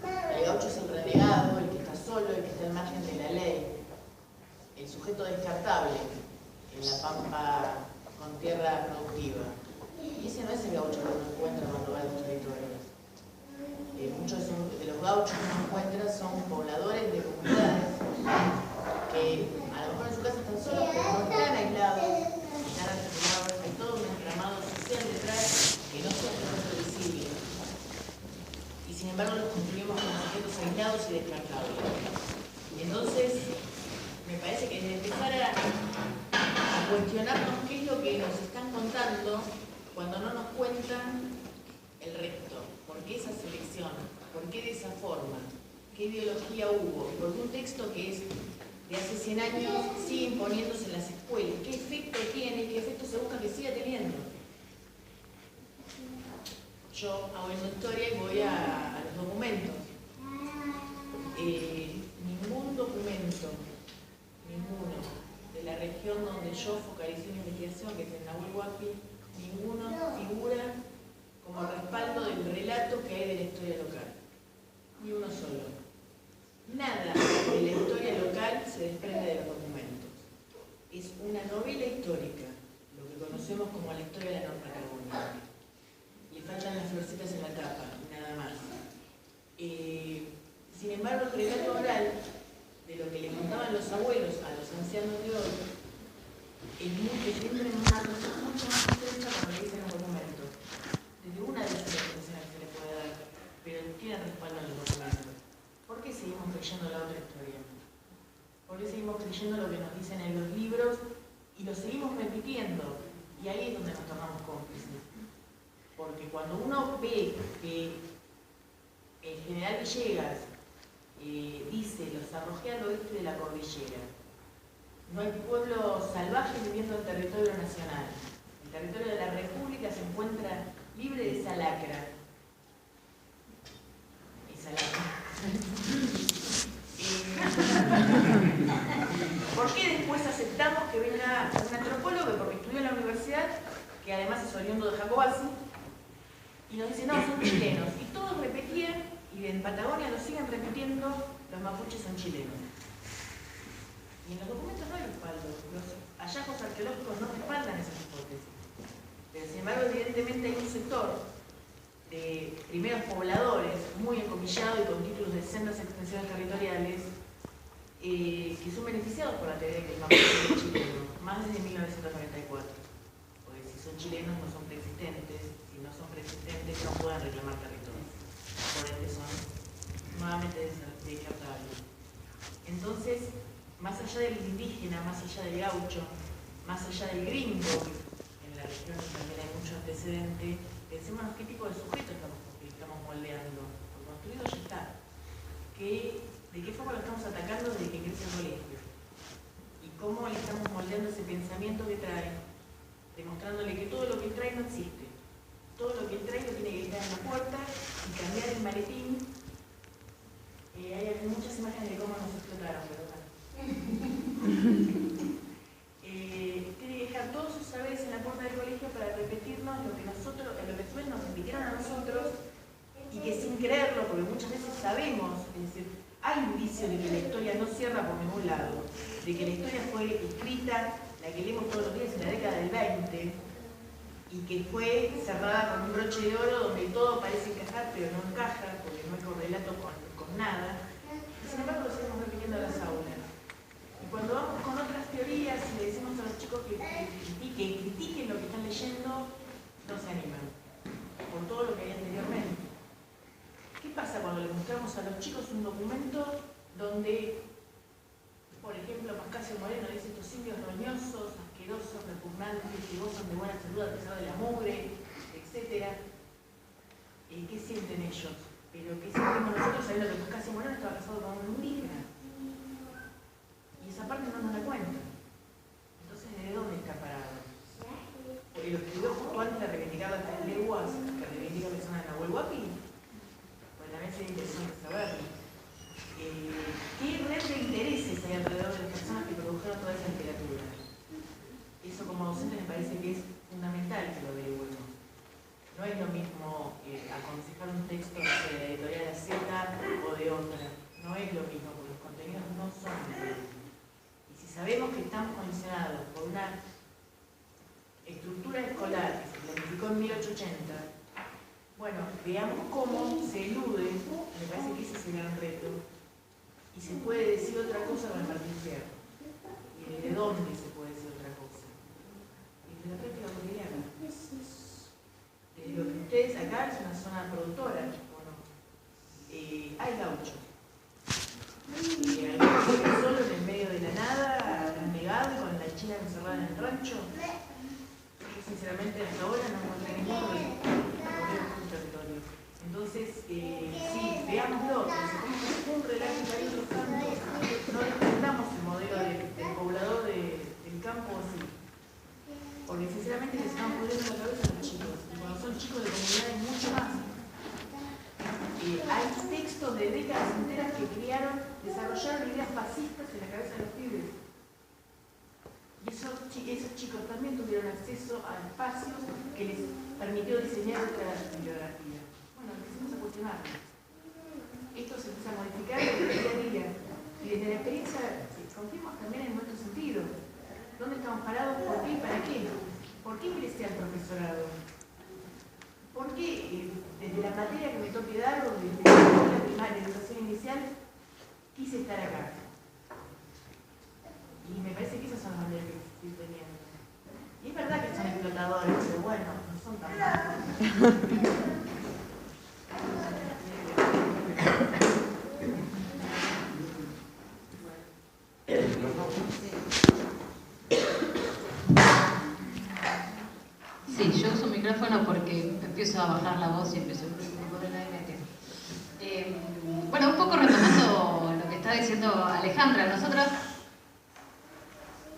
El gaucho es el renegado, el que está solo, el que está al margen de la ley, el sujeto descartable en la pampa con tierra productiva. Y ese no es el gaucho que uno encuentra cuando va a los territorios. Muchos de los gauchos que uno encuentra son pobladores de comunidades que a lo mejor en su casa están solos, pero no están aislados, están articulados, hay todo un entramado social detrás que no siempre es visible. Y sin embargo los construimos como sujetos aislados y descartables. Entonces, me parece que desde empezar a cuestionarnos qué es lo que nos están contando cuando no nos cuentan el resto. ¿Por qué esa selección? ¿Por qué de esa forma? ¿Qué ideología hubo? ¿Por qué un texto que es de hace 100 años sigue imponiéndose en las escuelas? ¿Qué efecto tiene? ¿Qué efecto se busca que siga teniendo? Yo hago una historia y voy a los documentos. Ningún documento, ninguno, de la región donde yo focalicé una investigación, que es en Nahuel Huapi, ninguno figura como respaldo del relato que hay de la historia local. Ni uno solo. Nada de la historia local se desprende de los documentos. Es una novela histórica, lo que conocemos como la historia de la Norte Patagonia. Le faltan las florcitas en la tapa, nada más. Sin embargo, el relato oral de lo que le contaban los abuelos a los ancianos de hoy es siempre mucho más estrecha cuando le dicen los documentos. Desde una de las interpretaciones que se le puede dar, pero tiene respaldo en los documentos. ¿Por qué seguimos creyendo la otra historia? ¿Por qué seguimos creyendo lo que nos dicen en los libros y lo seguimos repitiendo? Y ahí es donde nos tornamos cómplices. Porque cuando uno ve que el general Villegas dice, los arrojé al oeste de la cordillera, no hay pueblo salvaje viviendo en territorio nacional. El territorio de la República se encuentra libre de esa lacra. Esa lacra. ¿Por qué después aceptamos que venga un antropólogo, porque estudió en la universidad, que además es oriundo de Jacobasi, y nos dice, no, son chilenos? Y todos repetían, y en Patagonia lo siguen repitiendo, los mapuches son chilenos. Y en los documentos no hay respaldo. Los hallazgos arqueológicos no respaldan esas hipótesis. Pero sin embargo, evidentemente hay un sector de primeros pobladores, muy encomillado y con títulos de sendas extensiones territoriales, que son beneficiados por la teoría de que el mapuche es chileno, más desde 1994. Porque si son chilenos no son preexistentes, si no son preexistentes no pueden reclamar territorios. Por ende son nuevamente descartables. Entonces, más allá del indígena, más allá del gaucho, más allá del gringo, en la región también hay mucho antecedente, pensemos qué tipo de sujeto estamos moldeando. Lo construido ya está. ¿De qué forma lo estamos atacando desde que ingresa al colegio? ¿Y cómo le estamos moldeando ese pensamiento que trae? Demostrándole que todo lo que él trae no existe. Todo lo que él trae lo tiene que estar en la puerta y cambiar el maletín. Hay muchas imágenes de cómo nos explotaron, pero bueno. Tiene que dejar todos sus saberes en la puerta del colegio para repetirnos lo que después nos repitieron a nosotros, y que sin creerlo, porque muchas veces sabemos, es decir, hay un indicio de que la historia no cierra por ningún lado, de que la historia fue escrita, la que leemos todos los días en la década del 20, y que fue cerrada con un broche de oro donde todo parece encajar, pero no encaja, porque no hay correlato con nada. Y sin embargo lo seguimos repitiendo en las aulas. Y cuando vamos con otras teorías y le decimos a los chicos que critiquen lo que están leyendo, no se animan, por todo lo que hay anteriormente. ¿Qué pasa cuando le mostramos a los chicos un documento donde, por ejemplo, Pascasio Moreno dice estos indios roñosos, asquerosos, repugnantes, que gozan de buena salud a pesar de la mugre, etc.? ¿Qué sienten ellos? Pero ¿qué sentimos nosotros sabiendo que Pascasio Moreno estaba casado con un indígena? Y esa parte no nos la cuenta. Entonces, ¿de dónde está parado? Porque lo escribió justo antes de reivindicar las 3 leguas que reivindica la persona de Nahuel Huapi. Pues también sería interesante saberlo. ¿Qué red de intereses hay alrededor de las personas que produjeron toda esa literatura? Eso como docente me parece que es fundamental que lo averigüemos. No es lo mismo aconsejar un texto de la editorial de Z o de otra. No es lo mismo, porque los contenidos no son diferentes. Y si sabemos que estamos condicionados por una estructura escolar que se planificó en en 1880. Bueno, veamos cómo se elude, me parece que ese sería el reto, y se puede decir otra cosa con el Martín Fierro. ¿Y desde dónde se puede decir otra cosa? Desde la práctica cotidiana. Desde lo que ustedes acá es una zona productora, ¿o no? Hay gaucho. Algunos viven solo en el medio de la nada, renegado, con la China encerrada en el rancho. Yo sinceramente hasta ahora no encontré ninguno de un territorio. Entonces, sí, veámoslo, pero si como un relato que hay otros campos, no defendamos el modelo del poblador del campo así. Porque sinceramente les están pudriendo la cabeza a los chicos. Y cuando son chicos de comunidades mucho más. Hay textos de décadas enteras que desarrollaron ideas fascistas en la cabeza de los pibes. Y esos chicos también tuvieron acceso a espacios que les permitió diseñar otra bibliografía. Bueno, empecemos a cuestionarlo. Esto se empieza a modificar desde el día a día. Y desde la experiencia, confiemos también en nuestro sentido. ¿Dónde estamos parados? ¿Por qué y para qué? ¿Por qué ingresé al profesorado? ¿Por qué desde la materia que me toque dar o desde la escuela primaria, educación inicial, quise estar acá? Y me parece que esas son las maneras que estoy teniendo. Y es verdad que son explotadores, pero bueno, no son tan malos. Sí, yo uso micrófono porque empiezo a bajar la voz y empiezo a bueno, un poco retomando lo que está diciendo Alejandra, nosotras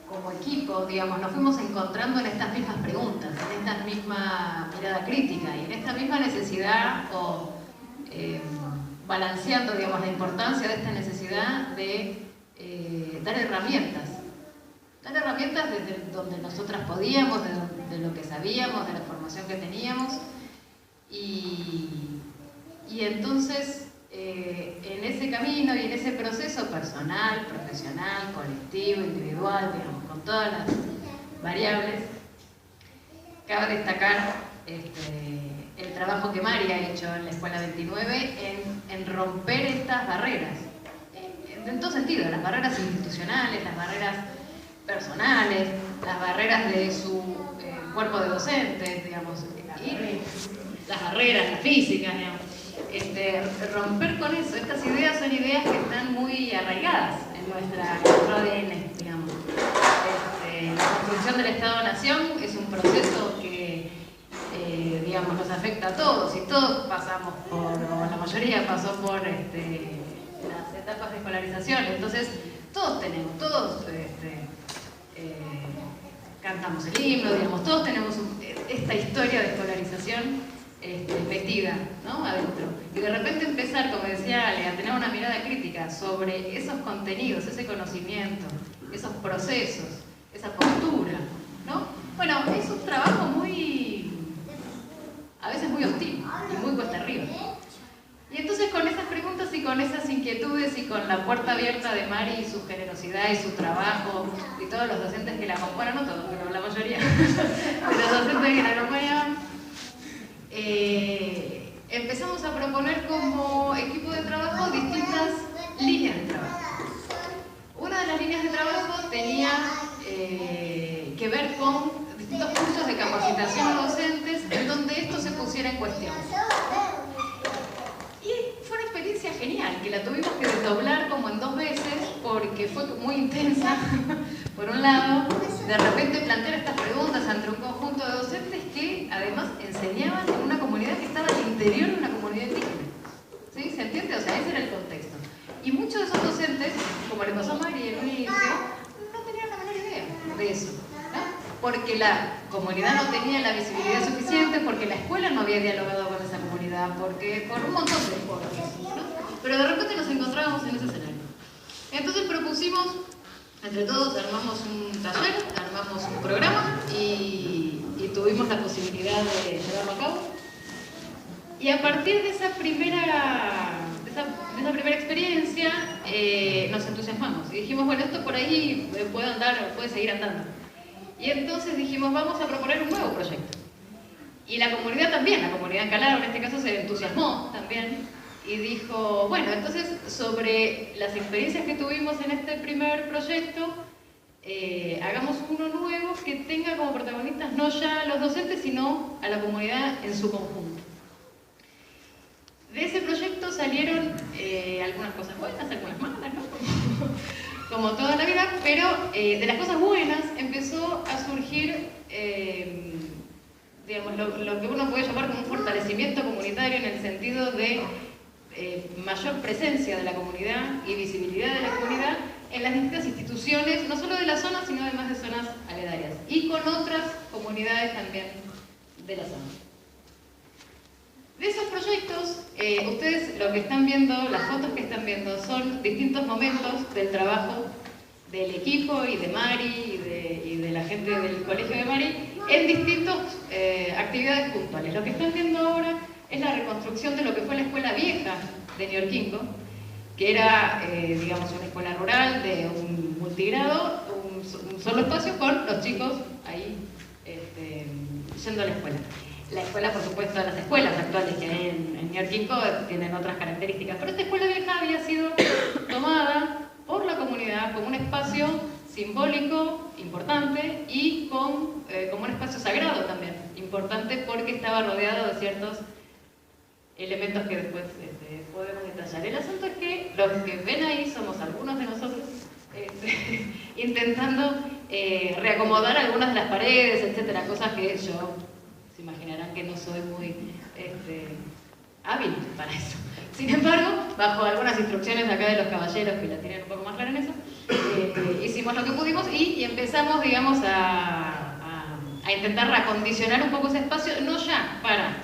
como equipo, digamos, nos fuimos encontrando en estas mismas preguntas, en esta misma mirada crítica y en esta misma necesidad o balanceando, digamos, la importancia de esta necesidad de dar herramientas desde donde nosotras podíamos, de lo que sabíamos, de la formación que teníamos y entonces en ese camino y en ese proceso personal, profesional, colectivo, individual, digamos, con todas las variables, cabe destacar el trabajo que Mari ha hecho en la Escuela 29 en romper estas barreras, en todo sentido, las barreras institucionales, las barreras personales, las barreras de su cuerpo de docentes, digamos, y las barreras, las físicas, digamos. Romper con eso, estas ideas son ideas que están muy arraigadas en nuestro ADN, digamos. La construcción del Estado-Nación es un proceso que, digamos, nos afecta a todos y todos pasamos por, o la mayoría pasó por las etapas de escolarización, entonces todos cantamos el himno, digamos, todos tenemos esta historia de escolarización metida, ¿no?, adentro. Y de repente empezar, como decía Ale, a tener una mirada crítica sobre esos contenidos, ese conocimiento, esos procesos, esa postura, ¿no? Bueno, es un trabajo a veces muy hostil y muy cuesta arriba. Y entonces con esas preguntas y con esas inquietudes y con la puerta abierta de Mari y su generosidad y su trabajo y todos los docentes que la acompañan, no todos, pero la mayoría de los docentes que la acompañaban, empezamos a proponer como equipo de trabajo distintas líneas de trabajo. Una de las líneas de trabajo tenía que ver con distintos cursos de capacitación a docentes en donde esto se pusiera en cuestión. Y fue una experiencia genial, que la tuvimos que desdoblar como en 2 veces porque fue muy intensa. Por un lado, de repente plantear estas preguntas ante un conjunto de docentes que además enseñaban en una comunidad que estaba al interior de una comunidad indígena. ¿Sí? ¿Se entiende? O sea, ese era el contexto. Y muchos de esos docentes, como le pasó a Mari en un inicio, no tenían la menor idea de eso, ¿no? Porque la comunidad no tenía la visibilidad suficiente, porque la escuela no había dialogado con esa comunidad, porque por un montón de cosas, ¿no? Pero de repente nos encontrábamos en ese escenario. Entonces propusimos, entre todos armamos un taller, armamos un programa y tuvimos la posibilidad de llevarlo a cabo. Y a partir de esa primera experiencia nos entusiasmamos y dijimos, bueno, esto por ahí puede seguir andando. Y entonces dijimos, vamos a proponer un nuevo proyecto. Y la comunidad también, la comunidad Calado en este caso se entusiasmó también y dijo, bueno, entonces sobre las experiencias que tuvimos en este primer proyecto, hagamos uno nuevo que tenga como protagonistas no ya a los docentes, sino a la comunidad en su conjunto. De ese proyecto salieron algunas cosas buenas, algunas malas, ¿no? Como toda la vida, pero de las cosas buenas empezó a surgir digamos, lo que uno puede llamar como un fortalecimiento comunitario en el sentido de mayor presencia de la comunidad y visibilidad de la comunidad en las distintas instituciones, no solo de la zona, sino además de zonas aledañas, y con otras comunidades también de la zona. De esos proyectos, ustedes lo que están viendo, las fotos que están viendo, son distintos momentos del trabajo del equipo y de Mari y de la gente del colegio de Mari en distintas actividades puntuales. Lo que están viendo ahora es la reconstrucción de lo que fue la escuela vieja de Ñorquinco, que era, digamos, una escuela rural de un multigrado, un solo espacio con los chicos ahí yendo a la escuela. La escuela, por supuesto, las escuelas actuales que hay en Ñorquinco tienen otras características, pero esta escuela vieja había sido tomada por la comunidad como un espacio simbólico, importante, y como un espacio sagrado también, importante porque estaba rodeado de ciertos elementos que después podemos detallar. El asunto es que los que ven ahí somos algunos de nosotros intentando reacomodar algunas de las paredes, etcétera, cosas que yo, se imaginarán que no soy muy hábil para eso. Sin embargo, bajo algunas instrucciones acá de los caballeros que la tienen un poco más clara en eso, hicimos lo que pudimos y empezamos, digamos, a intentar reacondicionar un poco ese espacio, no ya para,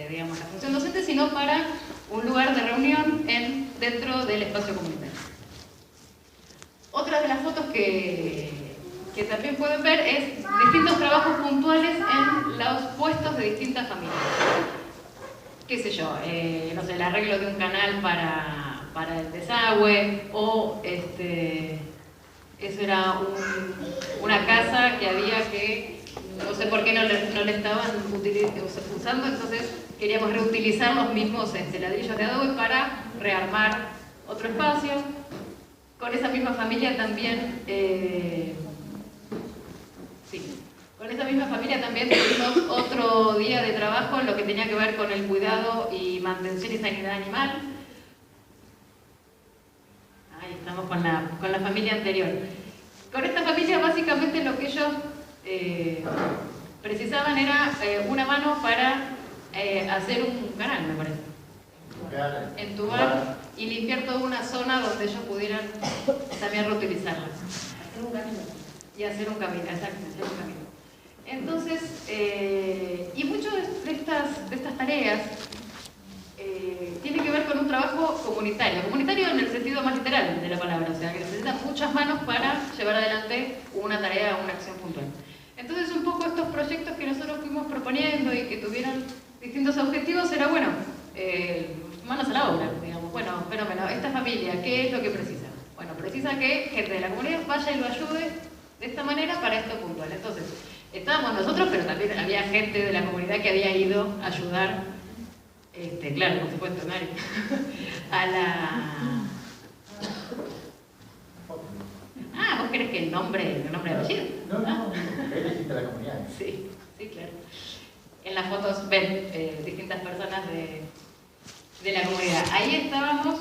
digamos, la función docente, sino para un lugar de reunión dentro del espacio comunitario. Otra de las fotos que también pueden ver es distintos trabajos puntuales en los puestos de distintas familias. Qué sé yo, no sé, el arreglo de un canal para el desagüe, o eso era una casa que había que, no sé por qué no le estaban usando, entonces queríamos reutilizar los mismos ladrillos de adobe para rearmar otro espacio. Con esa misma familia también, con esa misma familia también tuvimos otro día de trabajo en lo que tenía que ver con el cuidado y mantención y sanidad animal. Ahí estamos con la familia anterior. Con esta familia básicamente lo que ellos precisaban era una mano para hacer un canal, me parece. Entubar y limpiar toda una zona donde ellos pudieran también reutilizarla. Hacer un camino. Y hacer un camino, exacto, hacer un camino. Entonces, y muchas de estas tareas tienen que ver con un trabajo comunitario en el sentido más literal de la palabra, o sea, que necesitan muchas manos para llevar adelante una tarea o una acción puntual. Entonces, un poco estos proyectos que nosotros fuimos proponiendo y que tuvieron distintos objetivos era, bueno, manos a la obra, digamos, bueno, fenómeno, esta familia, ¿qué es lo que precisa? Bueno, precisa que gente de la comunidad vaya y lo ayude de esta manera para esto puntual. Entonces, estábamos nosotros, pero también había gente de la comunidad que había ido a ayudar, claro, por supuesto, Mari, a la... Ah, ¿vos crees que el nombre de apellido? No, él existe la comunidad. Sí, claro. En las fotos ven distintas personas de la comunidad. Ahí estábamos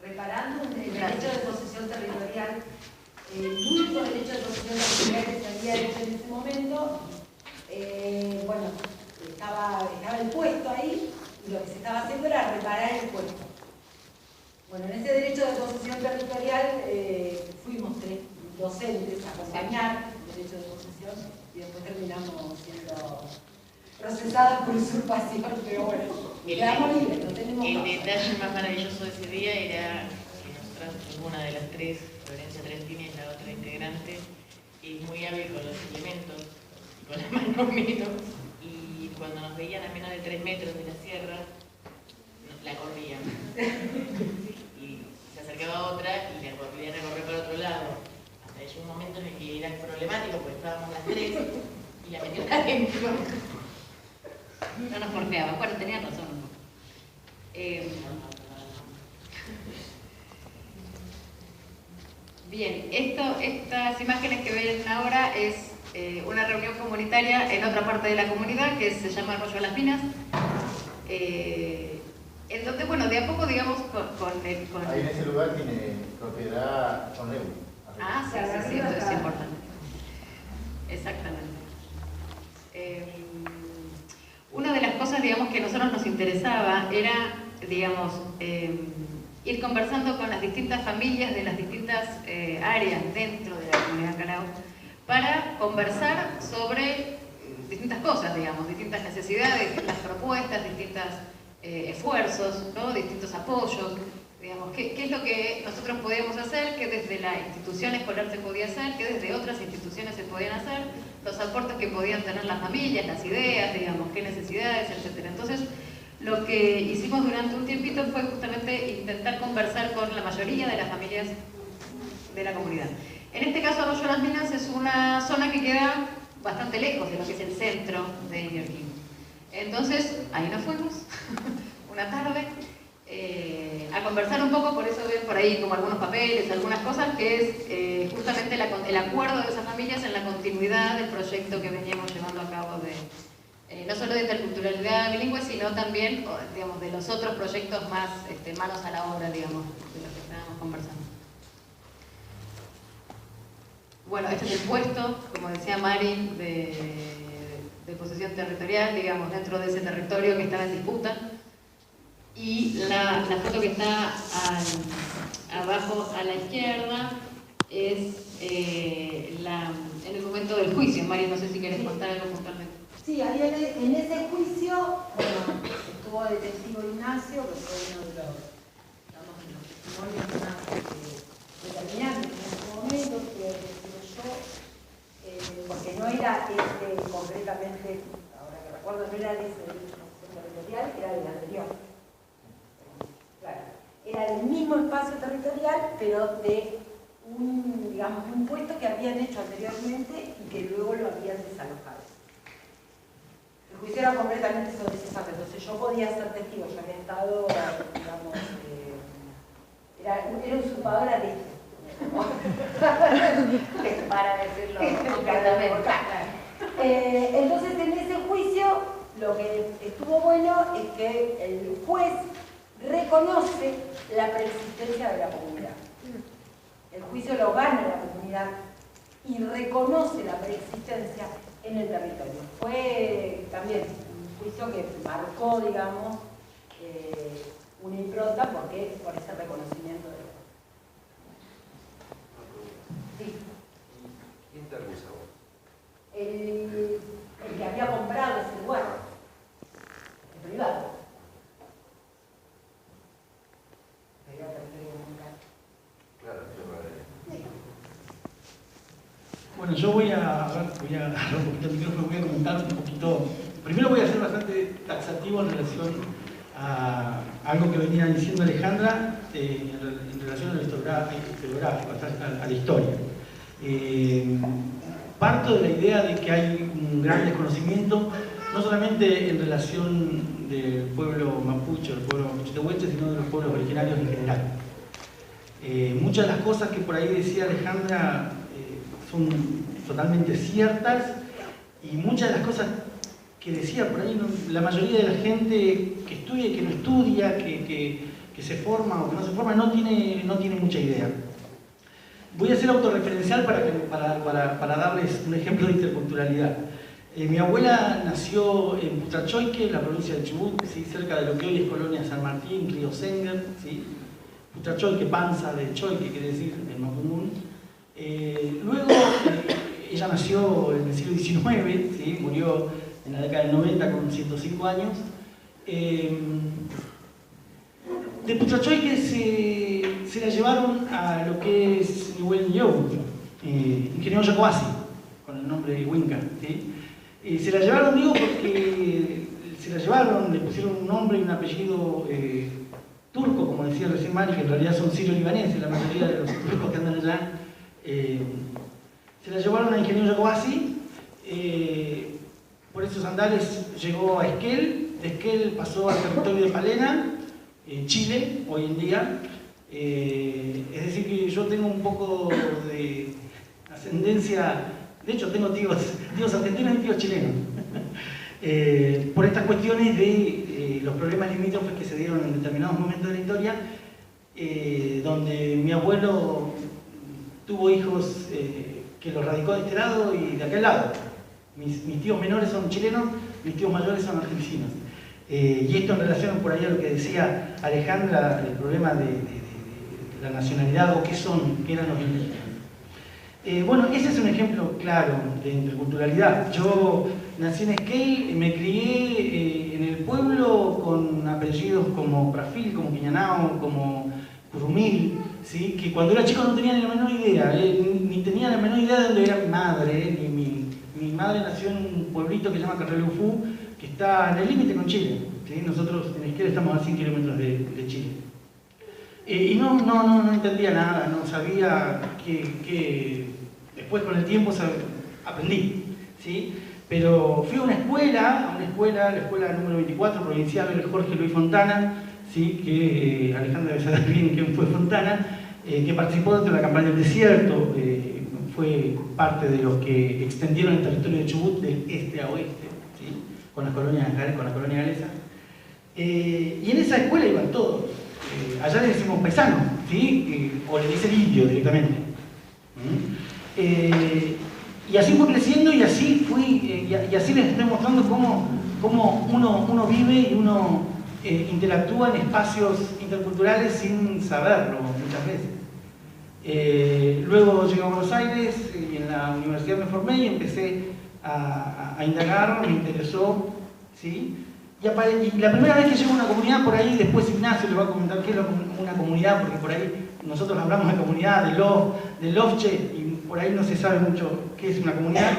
reparando el derecho de posesión territorial, el único derecho de posesión territorial que se había hecho en ese momento. Bueno, estaba el puesto ahí y lo que se estaba haciendo era reparar el puesto. Bueno, en ese derecho de posesión territorial fuimos 3 docentes a acompañar el derecho de posesión y después terminamos siendo procesados por usurpación, pero bueno, quedamos libres, no tenemos El más. detalle más maravilloso de ese día era que nosotras, una de las tres, Florencia Trentini es la otra integrante, es muy hábil con los elementos, con las manos menos, y cuando nos veían a menos de 3 metros de la sierra, la corrían. Y se acercaba otra y la volvían a recorrer para otro lado. Hasta llegó un momento en el que era problemático porque estábamos las tres y la metieron adentro. Bien, estas imágenes que ven ahora es una reunión comunitaria en otra parte de la comunidad que se llama Arroyo de las Minas, en donde, bueno, de a poco, digamos, Ahí en ese lugar tiene propiedad con Leu. Ah, sí, sí, esto es importante. Exactamente. Una de las cosas, digamos, que a nosotros nos interesaba era, digamos, ir conversando con las distintas familias de las distintas áreas dentro de la comunidad Callao para conversar sobre distintas cosas, digamos, distintas necesidades, distintas propuestas, distintos esfuerzos, ¿no? Distintos apoyos, digamos, qué es lo que nosotros podíamos hacer, que desde la institución escolar se podía hacer, que desde otras instituciones se podían hacer, los aportes que podían tener las familias, las ideas, digamos, qué necesidades, etc. Entonces, lo que hicimos durante un tiempito fue justamente intentar conversar con la mayoría de las familias de la comunidad. En este caso, Arroyo de las Minas es una zona que queda bastante lejos de lo que es el centro de Ñorquín. Entonces, ahí nos fuimos, una tarde, a conversar un poco, por eso ven por ahí como algunos papeles, algunas cosas, que es justamente el acuerdo de esas familias en la continuidad del proyecto que veníamos llevando a cabo de no solo de interculturalidad bilingüe, sino también, digamos, de los otros proyectos más manos a la obra, digamos, de los que estábamos conversando. Bueno, este es el puesto, como decía Mari, de posesión territorial, digamos, dentro de ese territorio que estaba en disputa. Y la foto que está abajo a la izquierda es en el momento del juicio. Mari, no sé si quieres contar algo puntualmente. Sí, ahí en ese juicio, bueno, estuvo el testigo Ignacio, que fue uno de los, digamos, de los testimonios más determinantes en ese momento, que yo, porque no era concretamente, ahora que recuerdo, no era de ese territorial, era del anterior. Claro, era del mismo espacio territorial, pero de digamos, un puesto que habían hecho anteriormente y que luego lo habían desalojado. El juicio era completamente sobre ese espacio, entonces yo podía ser testigo, ya había estado, digamos, era usurpadora de esto. Para decirlo concretamente. Entonces, en ese juicio, lo que estuvo bueno es que el juez reconoce la preexistencia de la comunidad. El juicio lo gana la comunidad y reconoce la preexistencia en el territorio. Fue también un juicio que marcó, digamos, una impronta por ese reconocimiento de la comunidad. Sí. ¿Quién te acusa vos? El que había comprado ese lugar, el privado. Claro, bueno, yo voy a agarrar un poquito el micrófono, voy a comentar un poquito. Primero voy a ser bastante taxativo en relación a algo que venía diciendo Alejandra en relación a lo historiográfico, a la historia. Parto de la idea de que hay un gran desconocimiento, no solamente en relación del pueblo mapuche, del pueblo mapuche-tehuelche, sino de los pueblos originarios en general. Muchas de las cosas que por ahí decía Alejandra son totalmente ciertas, y muchas de las cosas que decía por ahí, la mayoría de la gente que estudia y que no estudia, que se forma o que no se forma, no tiene mucha idea. Voy a ser autorreferencial para darles un ejemplo de interculturalidad. Mi abuela nació en Putrachoique, en la provincia de Chubut, ¿sí? Cerca de lo que hoy es Colonia San Martín, Río Senger, ¿sí? Putrachoique, panza de choique, quiere decir, en mapudún. Luego, ella nació en el siglo XIX, ¿sí? Murió en la década del 90 con 105 años. De Putrachoique se la llevaron a lo que es Nihuel Nyou, ingeniero Yacoasi, con el nombre de Huinca, ¿sí? Se la llevaron, digo, porque se la llevaron, le pusieron un nombre y un apellido turco, como decía recién Mari, que en realidad son sirio-libaneses, la mayoría de los turcos que andan allá. Se la llevaron a ingeniero Yacoasi, por esos andares llegó a Esquel, de Esquel pasó al territorio de Palena, Chile hoy en día. Es decir, que yo tengo un poco de ascendencia, de hecho tengo tíos argentinos y tíos chilenos, por estas cuestiones de los problemas limítrofes que se dieron en determinados momentos de la historia, donde mi abuelo tuvo hijos que los radicó de este lado y de aquel lado. Mis tíos menores son chilenos, mis tíos mayores son argentinos. Y esto en relación por ahí a lo que decía Alejandra, el problema de la nacionalidad o qué eran los indígenas. Bueno, ese es un ejemplo claro de interculturalidad. Yo nací en Esquel, me crié en el pueblo con apellidos como Prafil, como Quiñanao, como Curumil, ¿sí? Que cuando era chico no tenía ni la menor idea, ni tenía la menor idea de dónde era mi madre. Mi madre nació en un pueblito que se llama Carrelufú, que está en el límite con Chile, ¿sí? Nosotros en Esquel estamos a 100 kilómetros de Chile. Y no entendía nada, no sabía que después con el tiempo aprendí, ¿sí? Pero fui a una escuela, la escuela número 24 provincial del Jorge Luis Fontana, ¿sí? Que Alejandra debe saber bien quién fue Fontana, que participó dentro de la campaña del desierto, fue parte de los que extendieron el territorio de Chubut del este a oeste, ¿sí? Con la colonia galesa. Y en esa escuela iban todos. Allá le decimos paisano, ¿sí? O le dicen indio directamente. Y así fue creciendo y así les estoy mostrando cómo uno vive y uno interactúa en espacios interculturales sin saberlo muchas veces. Luego llegué a Buenos Aires y en la universidad me formé y empecé a indagar, me interesó, ¿sí? Y la primera vez que llego a una comunidad, por ahí después Ignacio le va a comentar qué es una comunidad, porque por ahí nosotros hablamos de comunidad, de Lofche, y por ahí no se sabe mucho qué es una comunidad.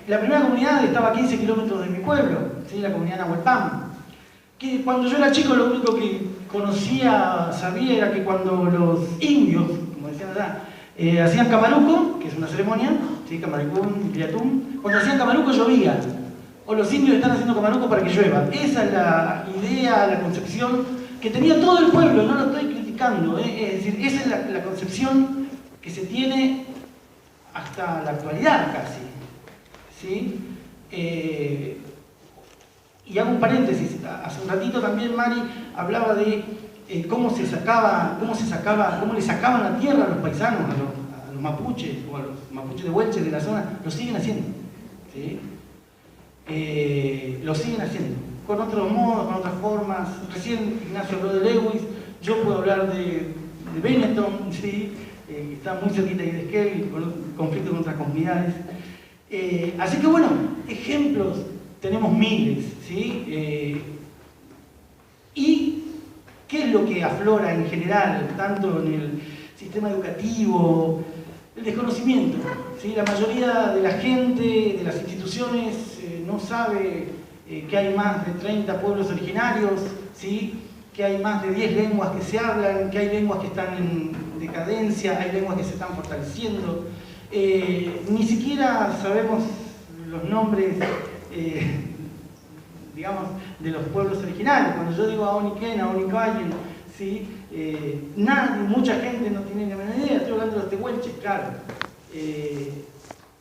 La primera comunidad estaba a 15 kilómetros de mi pueblo, ¿sí? La comunidad Nahuelpam. Que cuando yo era chico lo único que sabía era que cuando los indios, como decían allá, hacían camaruco, que es una ceremonia, ¿sí? Camarucún, Criatum, cuando hacían camaruco llovía. O los indios están haciendo camaruco para que llueva. Esa es la idea, la concepción que tenía todo el pueblo, no lo estoy criticando, es decir, esa es la concepción que se tiene hasta la actualidad casi, ¿sí? Y hago un paréntesis, hace un ratito también Mari hablaba de cómo le sacaban la tierra a los paisanos, a los mapuches, o a los mapuches de Huelche de la zona, lo siguen haciendo, ¿sí? Lo siguen haciendo, con otros modos, con otras formas. Recién Ignacio habló de Lewis, yo puedo hablar de Benetton, ¿sí? Que está muy cerquita de Esquel, y con conflicto con otras comunidades. Así que bueno, ejemplos tenemos miles, ¿sí? ¿Y qué es lo que aflora en general, tanto en el sistema educativo? El desconocimiento, ¿sí? La mayoría de la gente, de las instituciones, no sabe que hay más de 30 pueblos originarios, ¿sí? Que hay más de 10 lenguas que se hablan, que hay lenguas que están en decadencia, hay lenguas que se están fortaleciendo. Ni siquiera sabemos los nombres, digamos, de los pueblos originarios. Cuando yo digo Aoniquén, Aonicayen, ¿sí? Mucha gente no tiene ni la menor idea. Estoy hablando de los tehuelches, claro.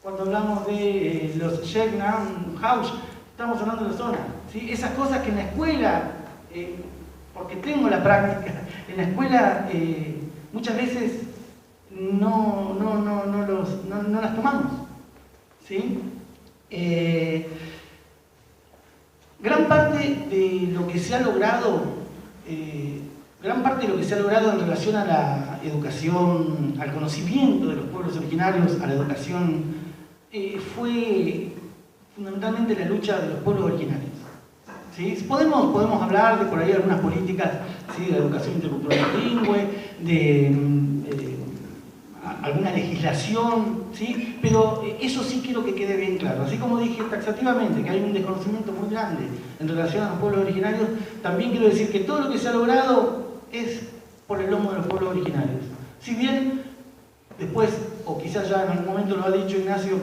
Cuando hablamos de los Sheknam, Haush, estamos hablando de la zona, ¿sí? Esas cosas que en la escuela, porque tengo la práctica, en la escuela muchas veces no las tomamos, ¿sí? Gran parte de lo que se ha logrado en relación a la educación, al conocimiento de los pueblos originarios, a la educación, fue fundamentalmente la lucha de los pueblos originarios, ¿sí? Podemos hablar de por ahí algunas políticas, ¿sí? De la educación intercultural bilingüe, de alguna legislación, ¿sí? Pero eso sí quiero que quede bien claro. Así como dije taxativamente que hay un desconocimiento muy grande en relación a los pueblos originarios, también quiero decir que todo lo que se ha logrado es por el lomo de los pueblos originarios. Si bien después, o quizás ya en algún momento lo ha dicho Ignacio,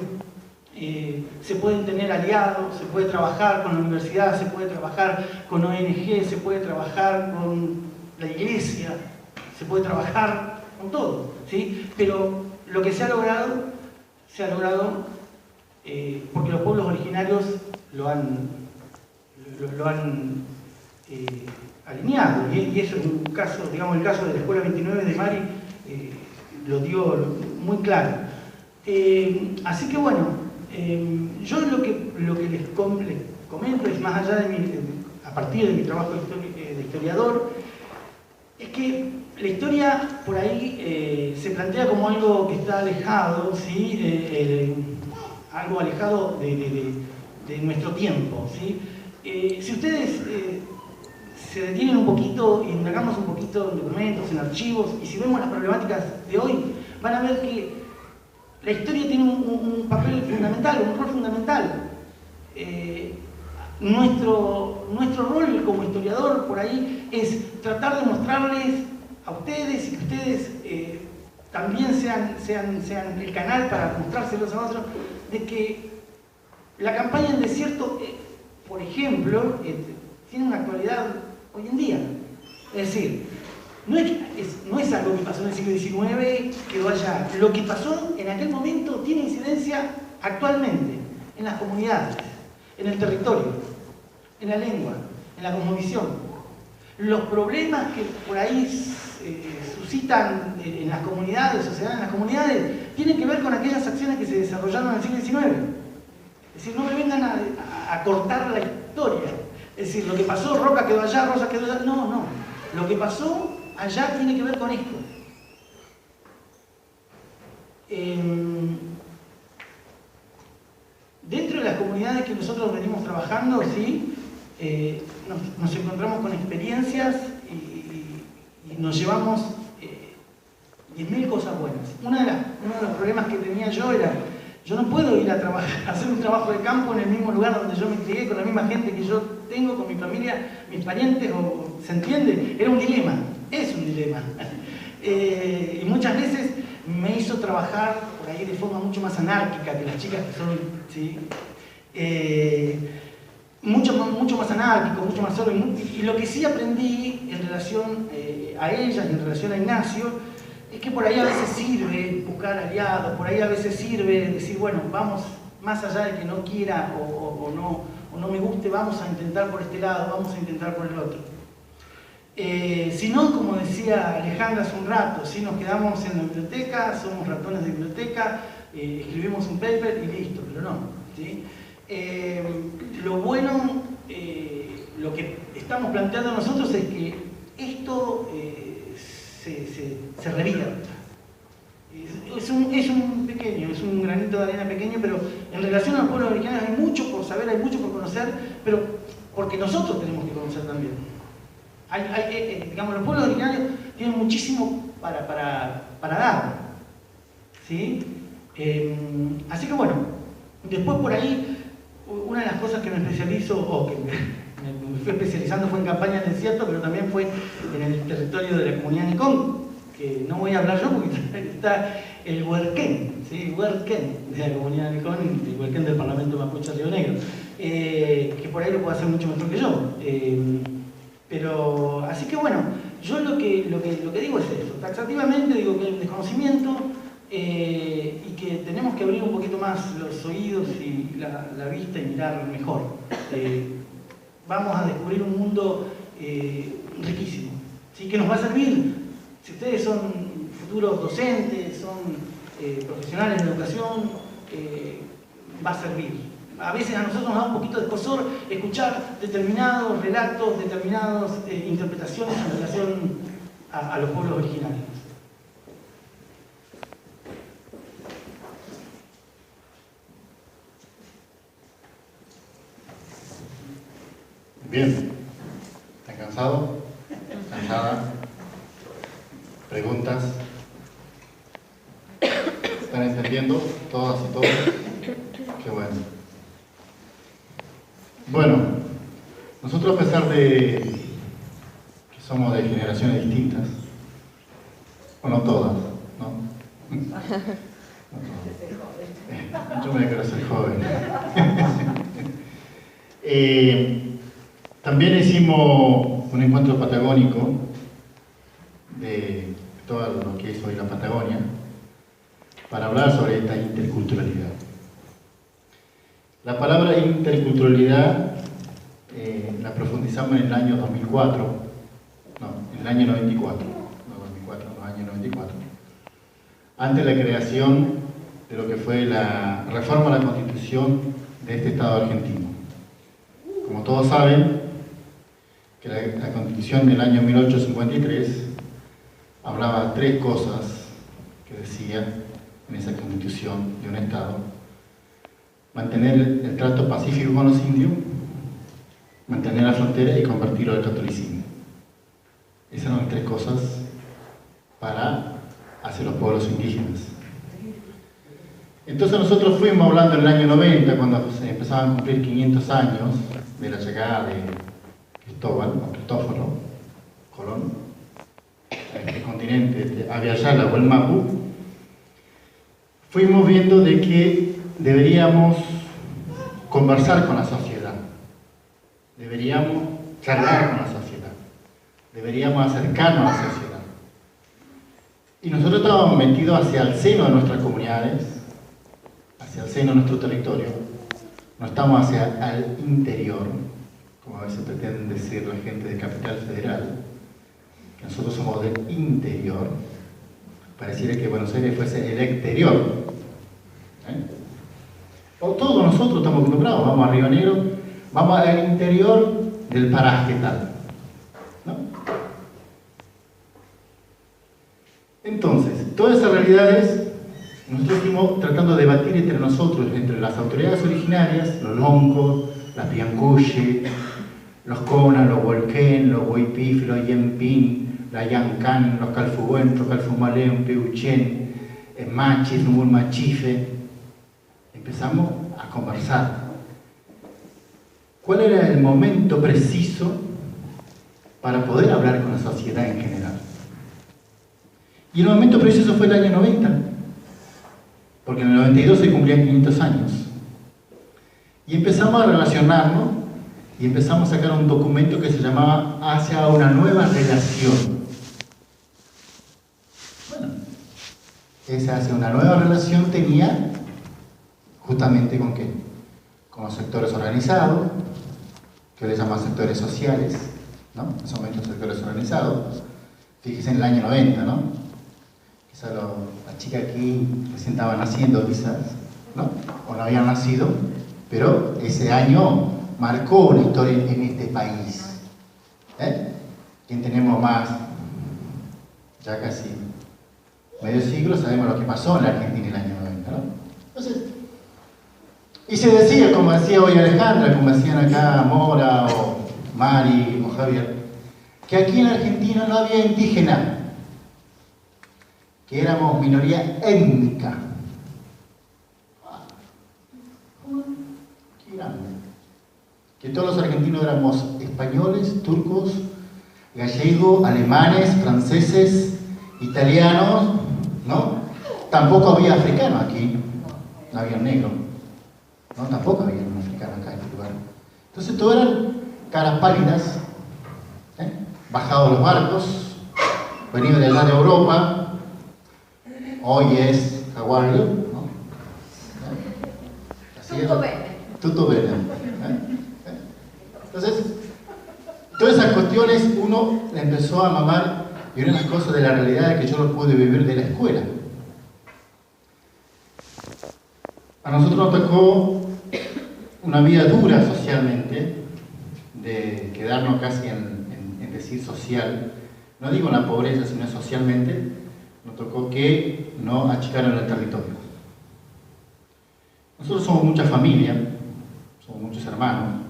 se pueden tener aliados, se puede trabajar con la universidad, se puede trabajar con ONG, se puede trabajar con la iglesia, se puede trabajar con todo, ¿sí? Pero lo que se ha logrado porque los pueblos originarios lo han alineado, y eso es un caso, digamos el caso de la Escuela 29 de Mari lo dio muy claro. Así que bueno, yo lo que les comento es, más allá a partir de mi trabajo de historiador, es que la historia por ahí se plantea como algo que está alejado, ¿sí? Algo alejado de nuestro tiempo, ¿sí? Si ustedes se detienen un poquito, indagamos un poquito en documentos, en archivos, y si vemos las problemáticas de hoy, van a ver que la historia tiene un papel fundamental, un rol fundamental. Nuestro rol como historiador por ahí es tratar de mostrarles a ustedes, y que ustedes también sean el canal para mostrárselos a nosotros, de que la campaña del desierto, por ejemplo, tiene una actualidad hoy en día. Es decir, no es algo que pasó en el siglo XIX, quedó allá. Lo que pasó en aquel momento tiene incidencia actualmente en las comunidades, en el territorio, en la lengua, en la cosmovisión. Los problemas que por ahí suscitan en las comunidades, o sea, en las comunidades, tienen que ver con aquellas acciones que se desarrollaron en el siglo XIX. Es decir, no me vengan a cortar la historia. Es decir, lo que pasó, Roca quedó allá, Rosa quedó allá. No. Lo que pasó allá tiene que ver con esto. Dentro de las comunidades que nosotros venimos trabajando, ¿sí? Nos encontramos con experiencias y nos llevamos 10.000 cosas buenas. Uno de los problemas que tenía yo era, yo no puedo ir a trabajar, a hacer un trabajo de campo en el mismo lugar donde yo me crié, con la misma gente que yo tengo, con mi familia, mis parientes, ¿se entiende? Era un dilema, es un dilema. Y muchas veces me hizo trabajar por ahí de forma mucho más anárquica que las chicas que son, ¿sí? Mucho más anárquico, mucho más solo. Y lo que sí aprendí en relación a ellas y en relación a Ignacio, es que por ahí a veces sirve buscar aliados, por ahí a veces sirve decir, bueno, vamos más allá de que no quiera o no me guste, vamos a intentar por este lado, vamos a intentar por el otro. Si no, como decía Alejandra hace un rato, si nos quedamos en la biblioteca, somos ratones de biblioteca, escribimos un paper y listo, pero no, ¿sí? Lo bueno, lo que estamos planteando nosotros es que esto se revierta. Es un granito de arena pequeño, pero en relación a los pueblos originarios hay mucho por saber, hay mucho por conocer, pero porque nosotros tenemos que conocer también. Digamos, los pueblos originarios tienen muchísimo para dar, ¿sí? Así que bueno, después por ahí, una de las cosas que me especializo, o que me fui especializando, fue en campaña del desierto, pero también fue en el territorio de la comunidad Nicón, que no voy a hablar yo porque está el Huerquén, ¿sí? Huerquén de la comunidad Nicón, el Huerquén del Parlamento Mapuche Río Negro, que por ahí lo puede hacer mucho mejor que yo. Pero, así que bueno, yo lo que digo es eso, taxativamente digo que hay un desconocimiento y que tenemos que abrir un poquito más los oídos y la vista y mirar mejor. Vamos a descubrir un mundo riquísimo, ¿sí? Que nos va a servir, si ustedes son futuros docentes, son profesionales de educación, va a servir. A veces a nosotros nos da un poquito de escozor escuchar determinados relatos, determinadas interpretaciones en relación a los pueblos originarios. Bien, ¿están cansados? ¿Cansada? ¿Preguntas? ¿Están entendiendo todas y todos? Qué bueno. Bueno, nosotros a pesar de que somos de generaciones distintas, o no todas, ¿no? No todas. Yo me quiero ser joven. También hicimos un encuentro patagónico de todo lo que es hoy la Patagonia para hablar sobre esta interculturalidad. La palabra interculturalidad la profundizamos en el año 2004, no, en el año 94, año 94, antes de la creación de lo que fue la reforma a la Constitución de este Estado argentino. Como todos saben, que la Constitución del año 1853 hablaba de 3 cosas que decía en esa Constitución de un Estado: mantener el trato pacífico con los indios, mantener la frontera y convertirlo al catolicismo. Esas eran las 3 cosas para hacer los pueblos indígenas. Entonces nosotros fuimos hablando en el año 90, cuando se empezaban a cumplir 500 años de la llegada de Cristóforo Colón a este continente, de Abya-Yala o el Mapu. Fuimos viendo de que deberíamos conversar con la sociedad, deberíamos charlar con la sociedad, deberíamos acercarnos a la sociedad. Y nosotros estábamos metidos hacia el seno de nuestras comunidades, hacia el seno de nuestro territorio, no estamos hacia el interior, como a veces pretenden decir la gente de Capital Federal, que nosotros somos del interior. Pareciera que Buenos Aires fuese el exterior. O todos nosotros estamos acostumbrados, vamos a Río Negro, vamos al interior del paraje tal, ¿no? Entonces, todas esas realidades nosotros fuimos tratando de debatir entre nosotros, entre las autoridades originarias, los Loncos, las Piancuye, los Kona, los Hualquén, los Huaypif, los Yempín, la Yancán, los Calfubuén, los Calfumalén, Peuchén, Machis, Numul Machife. Empezamos a conversar. ¿Cuál era el momento preciso para poder hablar con la sociedad en general? Y el momento preciso fue el año 90, porque en el 92 se cumplían 500 años. Y empezamos a relacionarnos y empezamos a sacar un documento que se llamaba Hacia una nueva relación. Bueno, esa Hacia una nueva relación tenía justamente con qué? Con los sectores organizados, que le llaman sectores sociales, ¿no? En ese momento sectores organizados. Fíjense en el año 90, ¿no? Quizás la chica aquí recién estaba naciendo, quizás, ¿no? O no habían nacido, pero ese año marcó una historia en este país. ¿Quién tenemos más? Ya casi medio siglo, sabemos lo que pasó en la Argentina en el año 90, ¿no? Entonces, y se decía, como decía hoy Alejandra, como decían acá Mora o Mari o Javier, que aquí en Argentina no había indígena, que éramos minoría étnica. Qué grande. Que todos los argentinos éramos españoles, turcos, gallegos, alemanes, franceses, italianos, ¿no? Tampoco había africanos aquí, no había negro, ¿no? Tampoco había un africano acá en este lugar. Entonces todos eran caras pálidas, bajados los barcos, venidos de allá de Europa. Hoy es Jaguario, ¿no? Tutto bene. Tutto bene. Entonces, todas esas cuestiones uno le empezó a mamar, y una de las cosas de la realidad es que yo lo pude vivir de la escuela. A nosotros nos tocó una vida dura socialmente, de quedarnos casi en decir social, no digo en la pobreza, sino socialmente. Nos tocó que no achicaran el territorio. Nosotros somos mucha familia, somos muchos hermanos.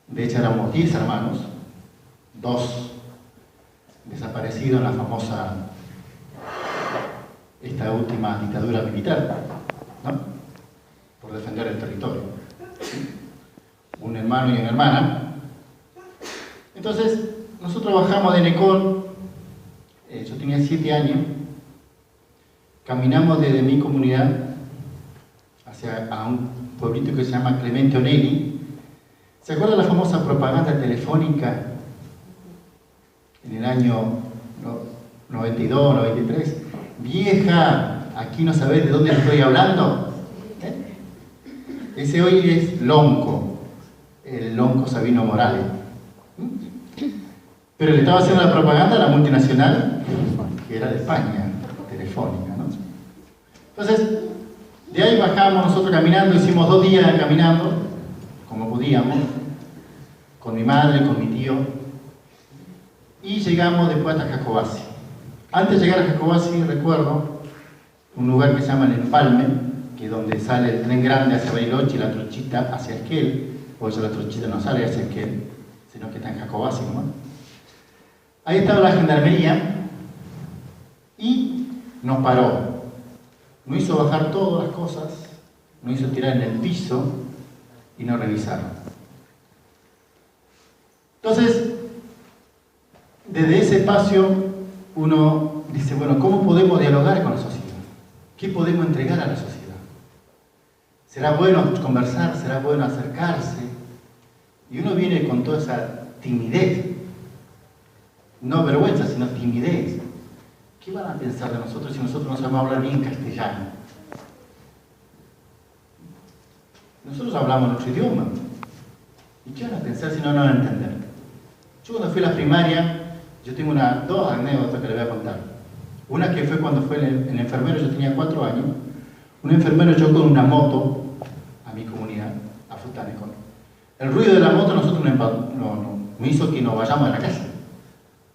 De hecho éramos 10 hermanos, 2 desaparecidos en la famosa, esta última dictadura militar, ¿no? Por defender el territorio. Un hermano y una hermana. Entonces, nosotros bajamos de Necol. Yo tenía 7 años, caminamos desde mi comunidad a un pueblito que se llama Clemente Onelli. ¿Se acuerdan la famosa propaganda telefónica en el año 92, 93. Vieja, aquí no sabés de dónde le estoy hablando. Ese hoy es Lonco, el Lonco Sabino Morales. Pero le estaba haciendo la propaganda a la multinacional, que era de España, Telefónica, ¿no? Entonces, de ahí bajamos nosotros caminando, hicimos 2 días caminando, como podíamos, con mi madre, con mi tío, y llegamos después hasta Jacobasi. Antes de llegar a Jacobasi, recuerdo un lugar que se llama El Empalme, que es donde sale el tren grande hacia Bariloche y la Trochita hacia Esquel. Por eso la Trochita no sale hacia Esquel, sino que está en Jacobasi, ¿no? Ahí estaba la gendarmería y nos paró. Nos hizo bajar todas las cosas, nos hizo tirar en el piso y nos revisaron. Entonces, desde ese espacio uno dice, bueno, ¿cómo podemos dialogar con la sociedad? ¿Qué podemos entregar a la sociedad? ¿Será bueno conversar? ¿Será bueno acercarse? Y uno viene con toda esa timidez, no vergüenza, sino timidez. ¿Qué van a pensar de nosotros si nosotros no sabemos hablar bien castellano? Nosotros hablamos nuestro idioma. ¿Y qué van a pensar si no nos van a entender? Yo cuando fui a la primaria, yo tengo 2 anécdotas que les voy a contar. Una que fue cuando fue el enfermero, yo tenía 4 años. Un enfermero llegó con una moto a mi comunidad, a Futanecón. El ruido de la moto nosotros no hizo que nos vayamos a la casa.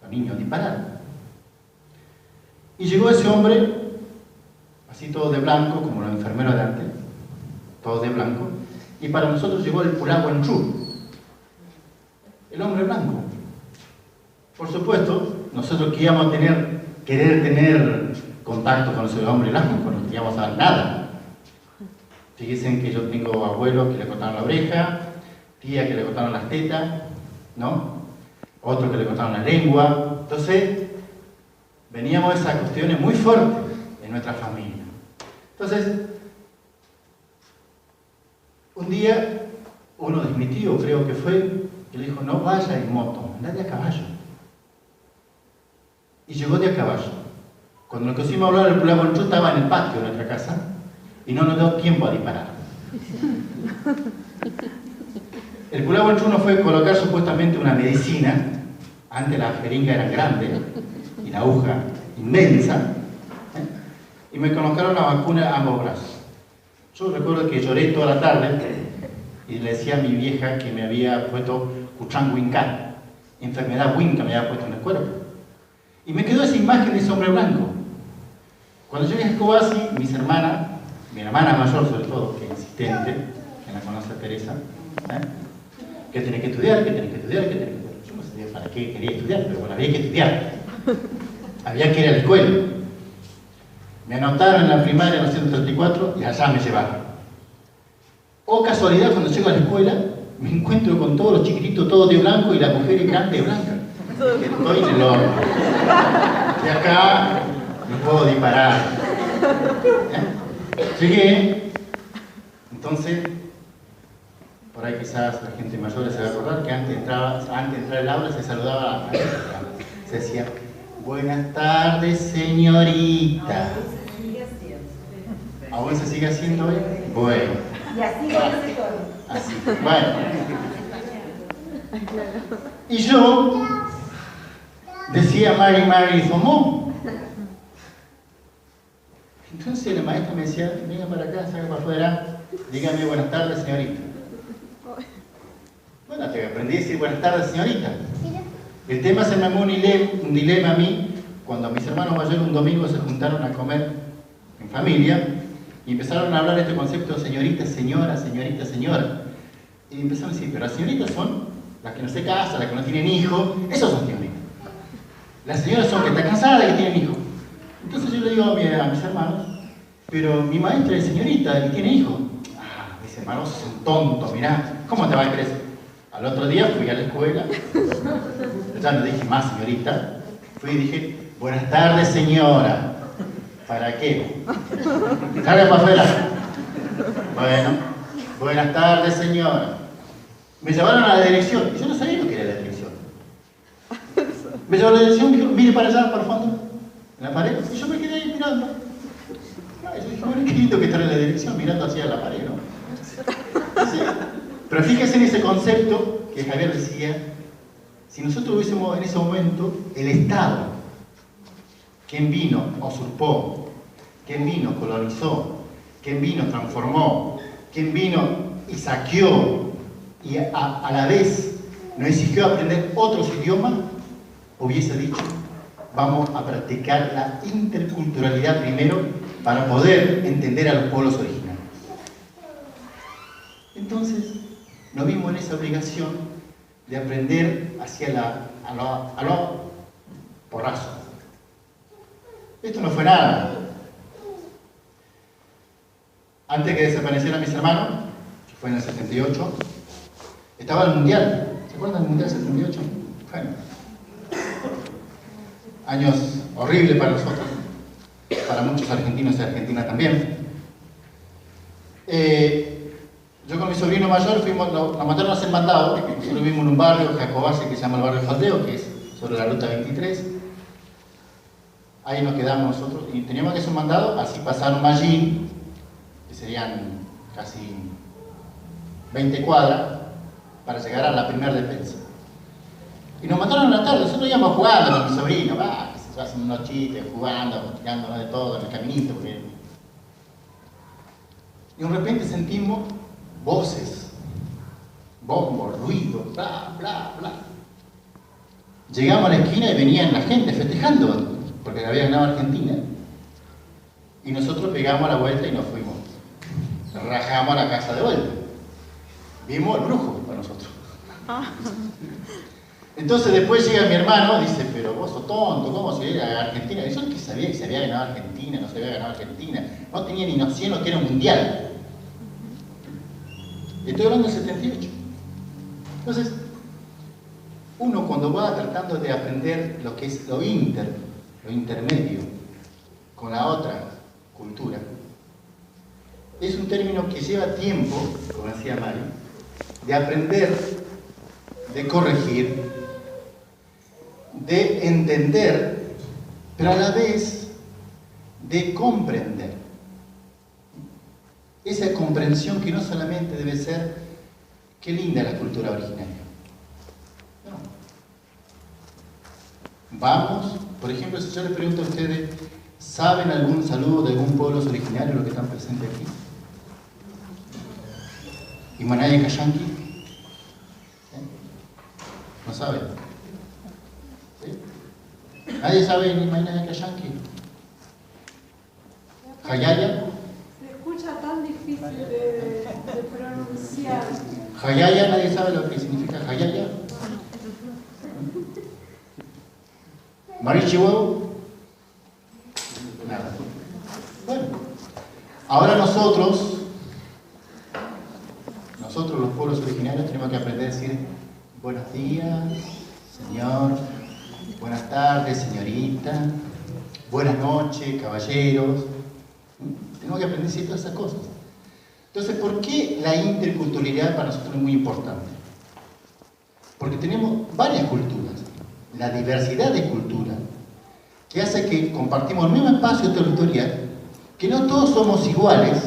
Los niños dispararon. Y llegó ese hombre, así todo de blanco, como los enfermeros de antes, todos de blanco, y para nosotros llegó el Pulahuanchú, el hombre blanco. Por supuesto, nosotros queríamos querer tener contacto con ese hombre blanco, no queríamos saber nada. Fíjense que yo tengo abuelos que le cortaron la oreja, tía que le cortaron las tetas, ¿no? Otro que le cortaron la lengua. Entonces, veníamos a esas cuestiones muy fuertes en nuestra familia. Entonces, un día, uno de mis tíos, creo que fue, que le dijo, no vaya en moto, andate a caballo. Y llegó de a caballo. Cuando nos quisimos hablar, el Pulahuanchú estaba en el patio de nuestra casa y no nos dio tiempo a disparar. El Pulahuanchú nos fue a colocar supuestamente una medicina. Antes las jeringas eran grandes y la aguja inmensa, y me colocaron la vacuna a ambos brazos. Yo recuerdo que lloré toda la tarde y le decía a mi vieja que me había puesto Kuchanguinká, enfermedad Winca me había puesto en el cuerpo. Y me quedó esa imagen de ese hombre blanco. Cuando llegué a Jacobasi, mis hermanas, mi hermana mayor sobre todo, que es insistente, que la conoce a Teresa, que tiene que estudiar, que tiene que estudiar, que tiene que estudiar. Yo no sabía para qué quería estudiar, pero bueno, había que estudiar. Había que ir a la escuela. Me anotaron en la primaria en los 134 y allá me llevaron. Oh casualidad, cuando llego a la escuela, me encuentro con todos los chiquititos, todos de blanco y la mujer grande de blanca. Estoy en el horno. Y acá no puedo disparar. Llegué, entonces, por ahí quizás la gente mayor se va a acordar que antes de entrar al aula se saludaba, se decía, buenas tardes, señorita. ¿Aún se sigue haciendo hoy? Bueno. Y así lo hace todo. Así, bueno. Y yo decía Mary Zomó. Entonces la maestra me decía, venga para acá, salga para afuera, dígame buenas tardes, señorita. Bueno, hasta que aprendí a decir buenas tardes, señorita. El tema se me armó un dilema a mí cuando mis hermanos mayores un domingo se juntaron a comer en familia y empezaron a hablar de este concepto de señorita, señora, señorita, señora. Y empezaron a decir, pero las señoritas son las que no se casan, las que no tienen hijos, esos son señoritas. Las señoras son que están casadas y que tienen hijos. Entonces yo le digo a mis hermanos, pero mi maestra es señorita y tiene hijos. Ah, mis hermanos son tontos, mirá, ¿cómo te va a creer? Al otro día fui a la escuela, ya no dije más señorita, fui y dije, buenas tardes señora. ¿Para qué? Salga para afuera. Bueno, buenas tardes señora. Me llevaron a la dirección, y yo no sabía lo que era la dirección. Me llevaron a la dirección y dijo, mire para allá, para el fondo. en la pared, y yo me quedé ahí mirando. Yo dije, bueno, qué lindo que estar en la dirección mirando hacia la pared, ¿no? Sí. Pero fíjense en ese concepto que Javier decía, si nosotros hubiésemos en ese momento el Estado, quien vino, usurpó, quien vino, colonizó, quien vino, transformó, quien vino y saqueó, y a la vez nos exigió aprender otros idiomas, hubiese dicho, vamos a practicar la interculturalidad primero para poder entender a los pueblos originarios. Entonces, nos vimos en esa obligación de aprender hacia a lo porrazo. Esto no fue nada. Antes que desaparecieran mis hermanos, que fue en el 78, estaba el Mundial. ¿Se acuerdan del Mundial 78? Bueno, años horribles para nosotros, para muchos argentinos y argentinas también. Yo con mi sobrino mayor nos mandaron a hacer mandado. Nosotros vivimos en un barrio, Jacobase, que se llama el barrio Faldeo, que es sobre la ruta 23. Ahí nos quedamos nosotros y teníamos que hacer un mandado. Así pasaron Mallín, que serían casi 20 cuadras, para llegar a la primera defensa. Y nos mandaron a la tarde. Nosotros íbamos jugando con mi sobrino, que se hacen unos chistes, jugando, tirándonos de todo en el caminito. Y de repente sentimos voces, bombos, ruido, bla, bla, bla. Llegamos a la esquina y venían la gente festejando, porque había ganado Argentina. Y nosotros pegamos la vuelta y nos fuimos. Rajamos a la casa de vuelta. Vimos el brujo para nosotros. Entonces después llega mi hermano, dice, pero vos sos tonto, ¿cómo se ve a Argentina? Y yo que sabía que se había ganado Argentina, no se había ganado Argentina. No tenía ni noción lo que era un mundial. Estoy hablando del 78. Entonces, uno cuando va tratando de aprender lo que es lo intermedio, con la otra cultura, es un término que lleva tiempo, como decía Mario, de aprender, de corregir, de entender, pero a la vez de comprender. Esa comprensión que no solamente debe ser qué linda la cultura originaria. No. Vamos, por ejemplo, si yo les pregunto a ustedes, ¿saben algún saludo de algún pueblo originario los que están presentes aquí? ¿Imanaya Cayanqui? ¿No saben? ¿Sí? ¿Nadie sabe Imanaya Cayanqui? ¿Hayaya? Tan difícil de pronunciar. Hayaya, ¿nadie sabe lo que significa Hayaya? ¿Marichihuevo? Nada. Bueno, ahora nosotros los pueblos originarios tenemos que aprender a decir buenos días, señor, buenas tardes, señorita, buenas noches, caballeros. Tenemos que aprender a decir todas esas cosas. Entonces, ¿por qué la interculturalidad para nosotros es muy importante? Porque tenemos varias culturas, la diversidad de culturas, que hace que compartimos el mismo espacio territorial, que no todos somos iguales,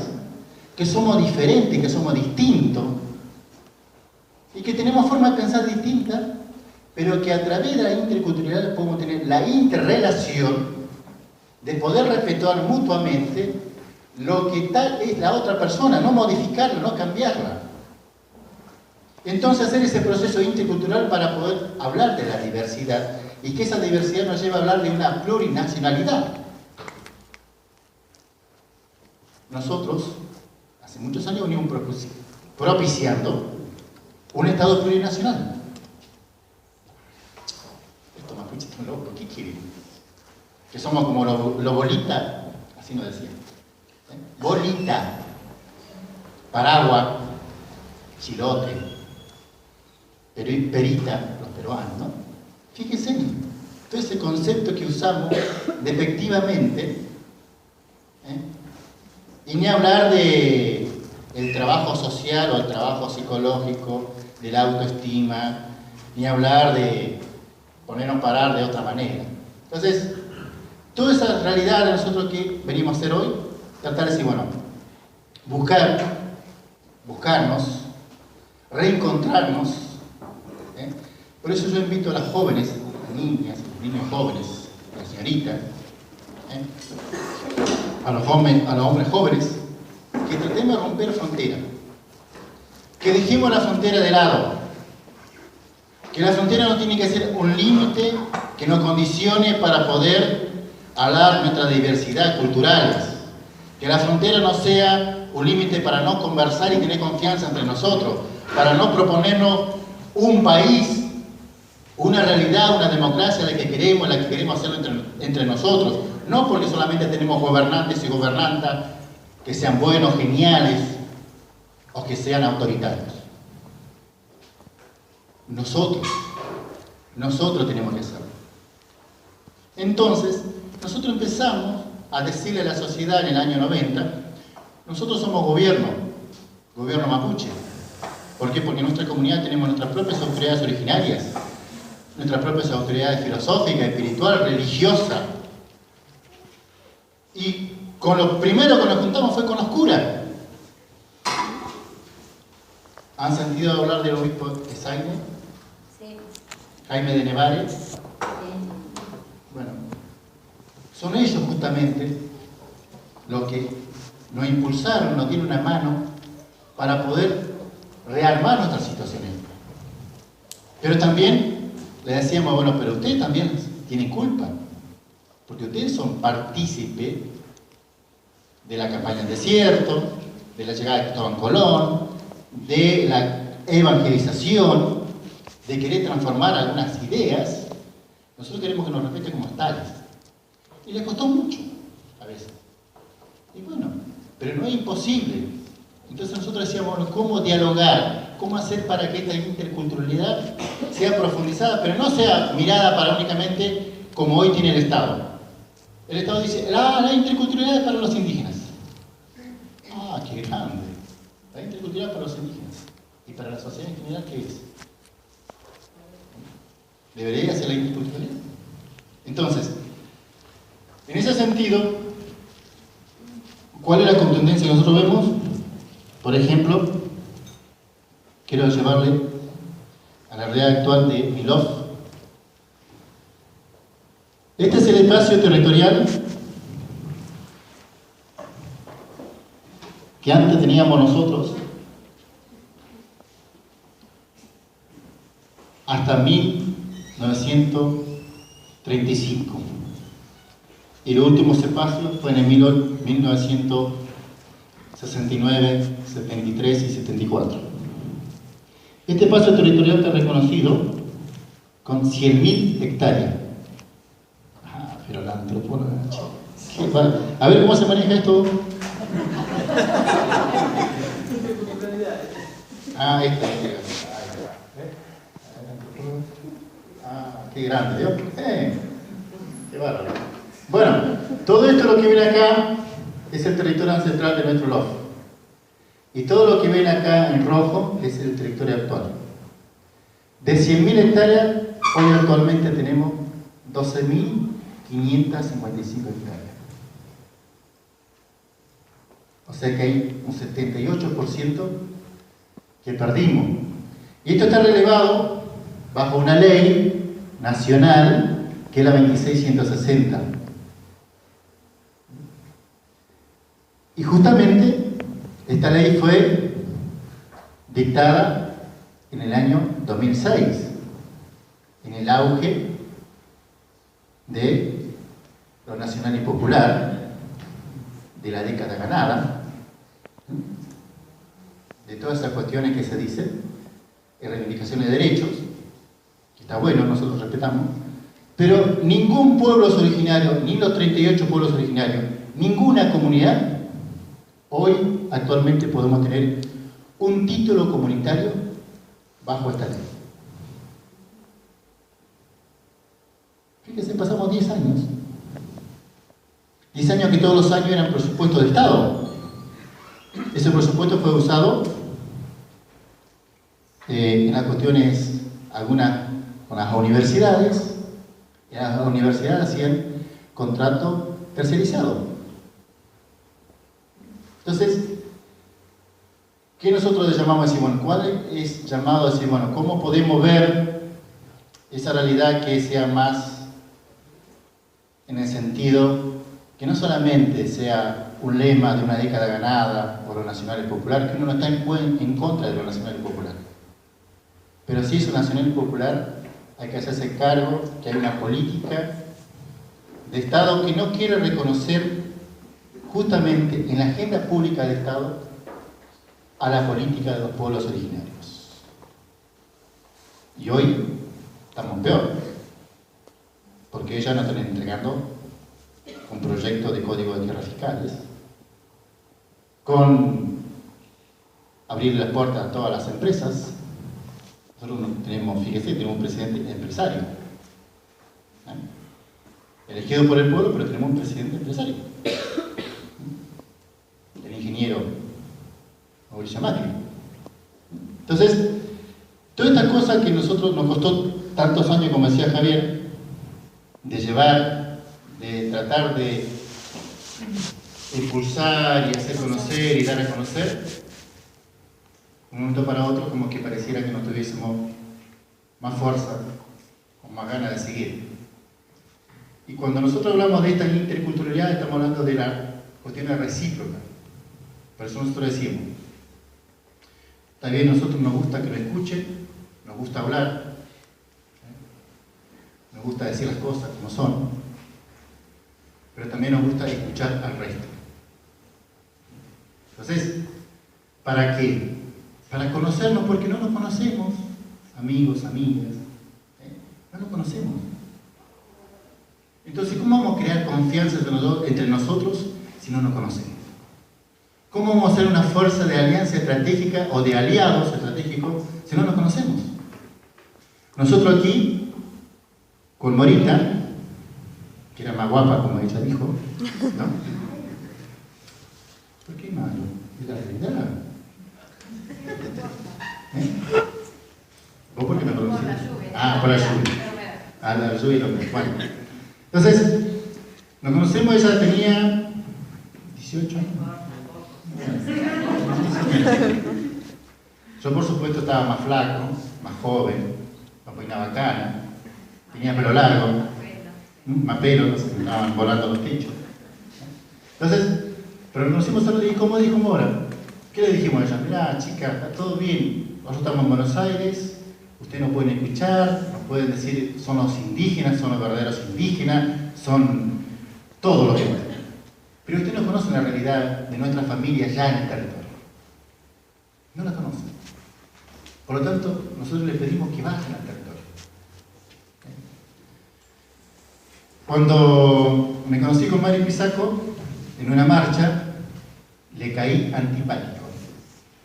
que somos diferentes, que somos distintos, y que tenemos formas de pensar distintas, pero que a través de la interculturalidad podemos tener la interrelación de poder respetar mutuamente lo que tal es la otra persona, no modificarla, no cambiarla. Entonces hacer ese proceso intercultural para poder hablar de la diversidad y que esa diversidad nos lleve a hablar de una plurinacionalidad. Nosotros, hace muchos años venimos propiciando un Estado plurinacional. Estos mapuches están locos, ¿qué quieren? Que somos como los bolitas, así nos decían. Bolita, Paragua, Chilote, Perita, los peruanos, ¿no? Fíjense, todo ese concepto que usamos despectivamente, y ni hablar de el trabajo social o el trabajo psicológico, de la autoestima, ni hablar de ponernos a parar de otra manera. Entonces, toda esa realidad de nosotros que venimos a hacer hoy, tratar de decir, bueno, buscarnos, reencontrarnos. Por eso yo invito a las jóvenes, a las niñas, a los niños jóvenes, a las señoritas, a los hombres jóvenes, que tratemos de romper fronteras, que dejemos la frontera de lado, que la frontera no tiene que ser un límite que nos condicione para poder hablar nuestra diversidad cultural, que la frontera no sea un límite para no conversar y tener confianza entre nosotros, para no proponernos un país, una realidad, una democracia la que queremos hacerlo entre nosotros, no porque solamente tenemos gobernantes y gobernantas que sean buenos, geniales o que sean autoritarios. Nosotros tenemos que hacerlo. Entonces, nosotros empezamos a decirle a la sociedad en el año 90, nosotros somos gobierno mapuche. ¿Por qué? Porque en nuestra comunidad tenemos nuestras propias autoridades originarias, nuestras propias autoridades filosóficas, espirituales, religiosas. Y con lo primero que nos juntamos fue con los curas. ¿Han sentido hablar del obispo Esaine? Sí. Jaime de Nevares. Sí. Bueno, son ellos justamente los que nos impulsaron, nos dieron una mano para poder rearmar nuestras situaciones. Pero también le decíamos, bueno, pero ustedes también tienen culpa, porque ustedes son partícipes de la campaña del desierto, de la llegada de Cristóbal Colón, de la evangelización, de querer transformar algunas ideas. Nosotros queremos que nos respeten como tales. Y les costó mucho, a veces. Y bueno, pero no es imposible. Entonces nosotros decíamos, bueno, ¿cómo dialogar? ¿Cómo hacer para que esta interculturalidad sea profundizada, pero no sea mirada para únicamente como hoy tiene el Estado? El Estado dice, la interculturalidad es para los indígenas. Ah, qué grande. La interculturalidad para los indígenas. ¿Y para la sociedad en general qué es? ¿Debería ser la interculturalidad? Entonces, en ese sentido, ¿cuál es la contundencia que nosotros vemos? Por ejemplo, quiero llevarle a la realidad actual de Milov. Este es el espacio territorial que antes teníamos nosotros hasta 1935. Y el último espacio fue en el 1969, 73 y 74. Este espacio territorial está reconocido con 100.000 hectáreas. Ah, pero la antropóloga. A ver cómo se maneja esto. Ah, esta es. Ah, qué grande, ¿no? Qué bárbaro. Bueno, todo esto lo que ven acá es el territorio ancestral de nuestro LOF. Y todo lo que ven acá en rojo es el territorio actual. De 100.000 hectáreas, hoy actualmente tenemos 12.555 hectáreas. O sea que hay un 78% que perdimos. Y esto está relevado bajo una ley nacional que es la 2660. Y justamente esta ley fue dictada en el año 2006, en el auge de lo nacional y popular, de la década ganada, de todas esas cuestiones que se dicen, reivindicaciones de derechos, que está bueno, nosotros respetamos, pero ningún pueblo es originario, ni los 38 pueblos originarios, ninguna comunidad, hoy actualmente podemos tener un título comunitario bajo esta ley. Fíjense, pasamos 10 años. 10 años que todos los años eran presupuesto del Estado. Ese presupuesto fue usado en las cuestiones, algunas con las universidades. En las universidades hacían contrato tercerizado. Entonces, ¿qué nosotros le llamamos a decir? Bueno, ¿cuál es llamado a decir, bueno, cómo podemos ver esa realidad que sea más en el sentido que no solamente sea un lema de una década ganada por los nacionales populares, que uno no está en contra de los nacionales populares, pero si es un nacional popular, hay que hacerse cargo que hay una política de Estado que no quiere reconocer justamente en la agenda pública del Estado a la política de los pueblos originarios. Y hoy estamos peor, porque ellos nos están entregando un proyecto de código de tierras fiscales, con abrir las puertas a todas las empresas. Nosotros tenemos, fíjese, tenemos un presidente empresario, elegido por el pueblo, pero tenemos un presidente empresario, el ingeniero Mauricio Macri. Entonces, toda esta cosa que nosotros nos costó tantos años, como decía Javier, de llevar, de tratar de impulsar y hacer conocer y dar a conocer, de un momento para otro como que pareciera que no tuviésemos más fuerza o más ganas de seguir. Y cuando nosotros hablamos de esta interculturalidad, estamos hablando de la cuestión recíproca. Por eso nosotros decimos, también a nosotros nos gusta que lo escuchen, nos gusta hablar, nos gusta decir las cosas como son, pero también nos gusta escuchar al resto. Entonces, ¿para qué? Para conocernos, porque no nos conocemos, amigos, amigas, no nos conocemos. Entonces, ¿cómo vamos a crear confianza entre nosotros si no nos conocemos? ¿Cómo vamos a hacer una fuerza de alianza estratégica o de aliados estratégicos si no nos conocemos? Nosotros aquí, con Morita, que era más guapa, como ella dijo, ¿no? ¿Por qué malo? Es la realidad. ¿Vos por qué me conociste? Por la lluvia. La lluvia y lo que. Bueno. Entonces, nos conocemos, ella tenía 18 años. Yo, por supuesto, estaba más flaco, más joven, no peinaba cana, tenía pelo largo, más pelo, no se me estaban volando los techos. Entonces, pero nos conocimos a y ¿cómo dijo Mora? ¿Qué le dijimos a ella? Mirá, chica, está todo bien, nosotros estamos en Buenos Aires, ustedes nos pueden escuchar, nos pueden decir, son los indígenas, son los verdaderos indígenas, son todo lo que es. Pero ustedes no conocen la realidad de nuestra familia ya en el territorio. No la conocen. Por lo tanto, nosotros les pedimos que vayan al territorio. Cuando me conocí con Mari Pisaco, en una marcha, le caí antipático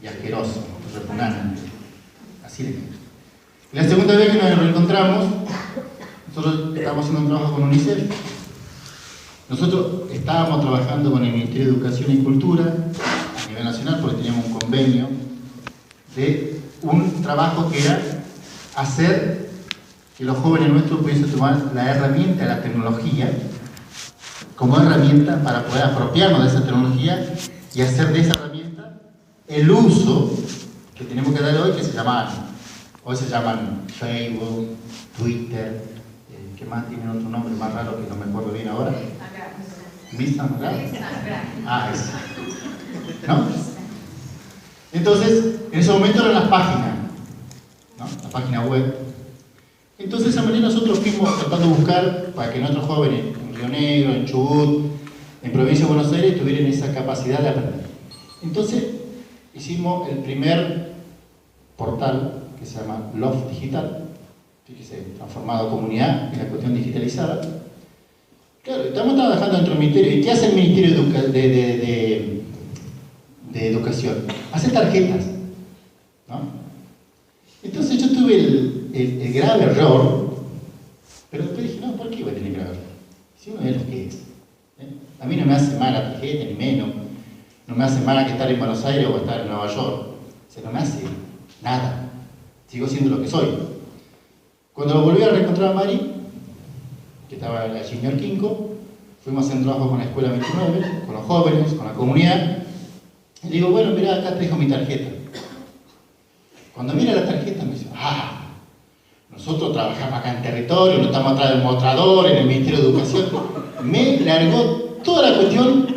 y asqueroso, repugnante. Así le caí. La segunda vez que nos reencontramos, nosotros estábamos haciendo un trabajo con UNICEF. Nosotros estábamos trabajando con el Ministerio de Educación y Cultura a nivel nacional porque teníamos un convenio de un trabajo que era hacer que los jóvenes nuestros pudiesen tomar la herramienta, la tecnología, como herramienta para poder apropiarnos de esa tecnología y hacer de esa herramienta el uso que tenemos que darle hoy, que hoy se llaman Facebook, Twitter, ¿qué más tienen otro nombre más raro que no me acuerdo bien ahora? Instagram. Eso. ¿No? Entonces, en ese momento eran las páginas, ¿no? La página web. Entonces, de esa manera nosotros fuimos tratando de buscar para que nuestros jóvenes en Río Negro, en Chubut, en Provincia de Buenos Aires, tuvieran esa capacidad de aprender. Entonces, hicimos el primer portal que se llama Love Digital, fíjese, transformado comunidad en la cuestión digitalizada. Claro, estamos trabajando dentro del ministerio. ¿Y qué hace el Ministerio de Educación? Hace tarjetas, ¿no? Entonces yo tuve el grave error, pero después dije, no, ¿por qué voy a tener grave error? Si uno es lo que es. A mí no me hace mal la tarjeta, ni menos. No me hace mal que estar en Buenos Aires o estar en Nueva York. O sea, no me hace nada. Sigo siendo lo que soy. Cuando lo volví a reencontrar a Mari, que estaba allí en Ñorquinco, fuimos a hacer un trabajo con la Escuela 29, con los jóvenes, con la comunidad. Y le digo, bueno, mira, acá te dejo mi tarjeta. Cuando mira la tarjeta me dice, nosotros trabajamos acá en territorio, no estamos atrás del mostrador, en el Ministerio de Educación. Me largó toda la cuestión.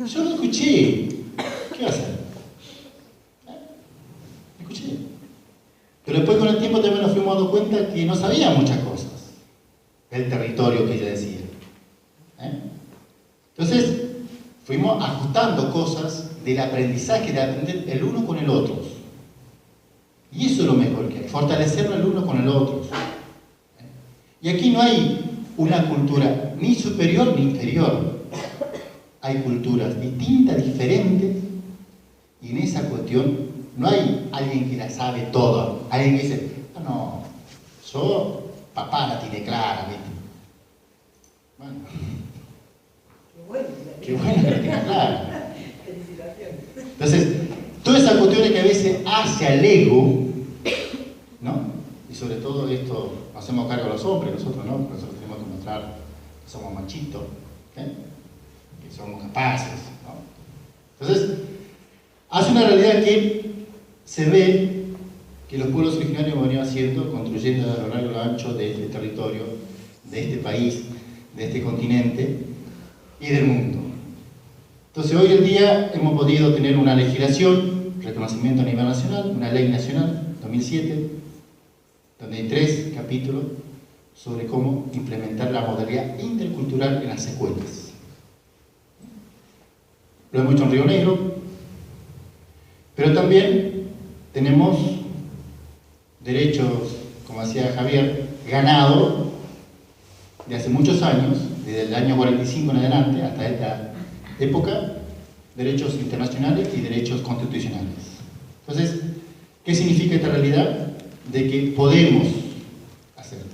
Yo no escuché. ¿Qué va a hacer? Escuché. Pero después con el tiempo también nos fuimos dando cuenta que no sabía muchas cosas del territorio que ella decía. Entonces, fuimos ajustando cosas del aprendizaje, de aprender el uno con el otro. Y eso es lo mejor que hay, fortalecerlo el uno con el otro. Y aquí no hay una cultura ni superior ni inferior. Hay culturas distintas, diferentes, y en esa cuestión no hay alguien que la sabe todo. Alguien que dice, no, yo, papá la tiene clara, ¿viste? Bueno, qué bueno que la tiene clara. Entonces, todas esas cuestiones que a veces hace al ego, ¿no? Y sobre todo esto, hacemos cargo a los hombres, nosotros no, nosotros tenemos que mostrar que somos machitos, que somos capaces, ¿no? Entonces, hace una realidad que se ve que los pueblos originarios han venido haciendo, construyendo a lo largo y lo ancho de este territorio, de este país, de este continente y del mundo. Entonces, hoy en día hemos podido tener una legislación, reconocimiento a nivel nacional, una ley nacional, 2007, donde hay 3 capítulos sobre cómo implementar la modalidad intercultural en las escuelas. Lo hemos hecho en Río Negro, pero también tenemos derechos, como decía Javier, ganado de hace muchos años, desde el año 45 en adelante hasta esta época, derechos internacionales y derechos constitucionales. Entonces, ¿qué significa esta realidad? De que podemos hacerlo.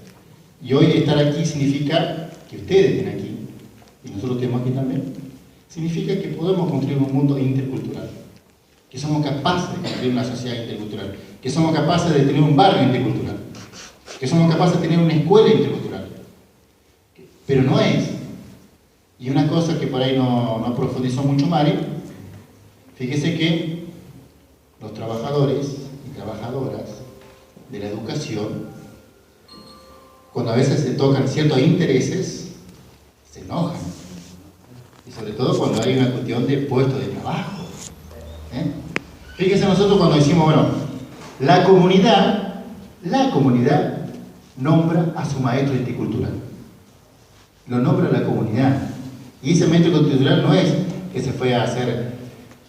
Y hoy estar aquí significa que ustedes estén aquí, y nosotros estemos aquí también, significa que podemos construir un mundo intercultural, que somos capaces de construir una sociedad intercultural, que somos capaces de tener un barrio intercultural, que somos capaces de tener una escuela intercultural. Pero no es. Y una cosa que por ahí no profundizó mucho Mari, fíjese que los trabajadores y trabajadoras de la educación, cuando a veces se tocan ciertos intereses, se enojan. Y sobre todo cuando hay una cuestión de puesto de trabajo. Fíjense nosotros cuando decimos, bueno, la comunidad nombra a su maestro intercultural. Lo nombra la comunidad. Y ese maestro intercultural no es que se fue a hacer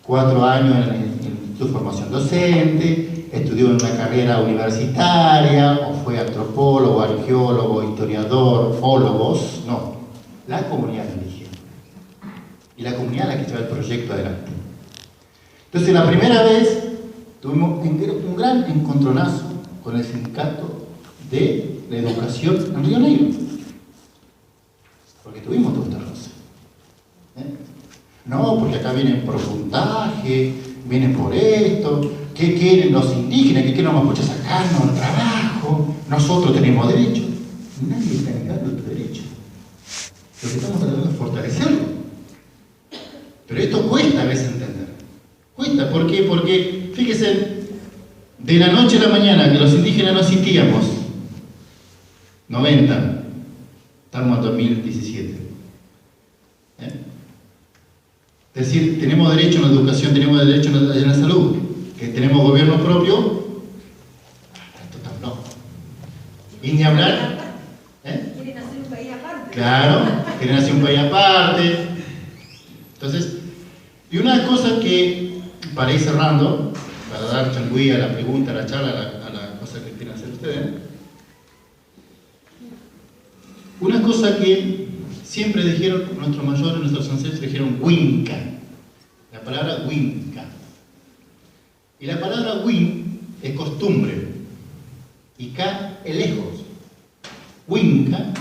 4 años en su formación docente, estudió en una carrera universitaria, o fue antropólogo, arqueólogo, historiador, fólogos. No, la comunidad lo eligió. Y la comunidad es la que lleva el proyecto adelante. Entonces, la primera vez tuvimos un gran encontronazo con el sindicato de la educación en Río Negro. Porque tuvimos todo este roce. No, porque acá vienen por puntaje, vienen por esto, ¿qué quieren los indígenas? ¿Qué quieren los mapuches sacarnos el trabajo? Nosotros tenemos derecho. Nadie está negando tu derecho. Lo que estamos tratando es fortalecerlo. Pero esto cuesta a veces entender. Cuesta, ¿por qué? Porque, fíjense, de la noche a la mañana que los indígenas no existíamos, 90, estamos en 2017. Es decir, tenemos derecho a la educación, tenemos derecho a la salud, que tenemos gobierno propio, esto está loco. Y ni hablar. Quieren hacer un país aparte. Claro, quieren hacer un país aparte. Entonces, y una cosa que, para ir cerrando, para dar changüí a la pregunta, a la charla, a la cosa que quieren hacer ustedes, una cosa que siempre dijeron nuestros mayores, nuestros ancestros dijeron Winca, la palabra Winca. Y la palabra Win es costumbre, y K es lejos. Winca,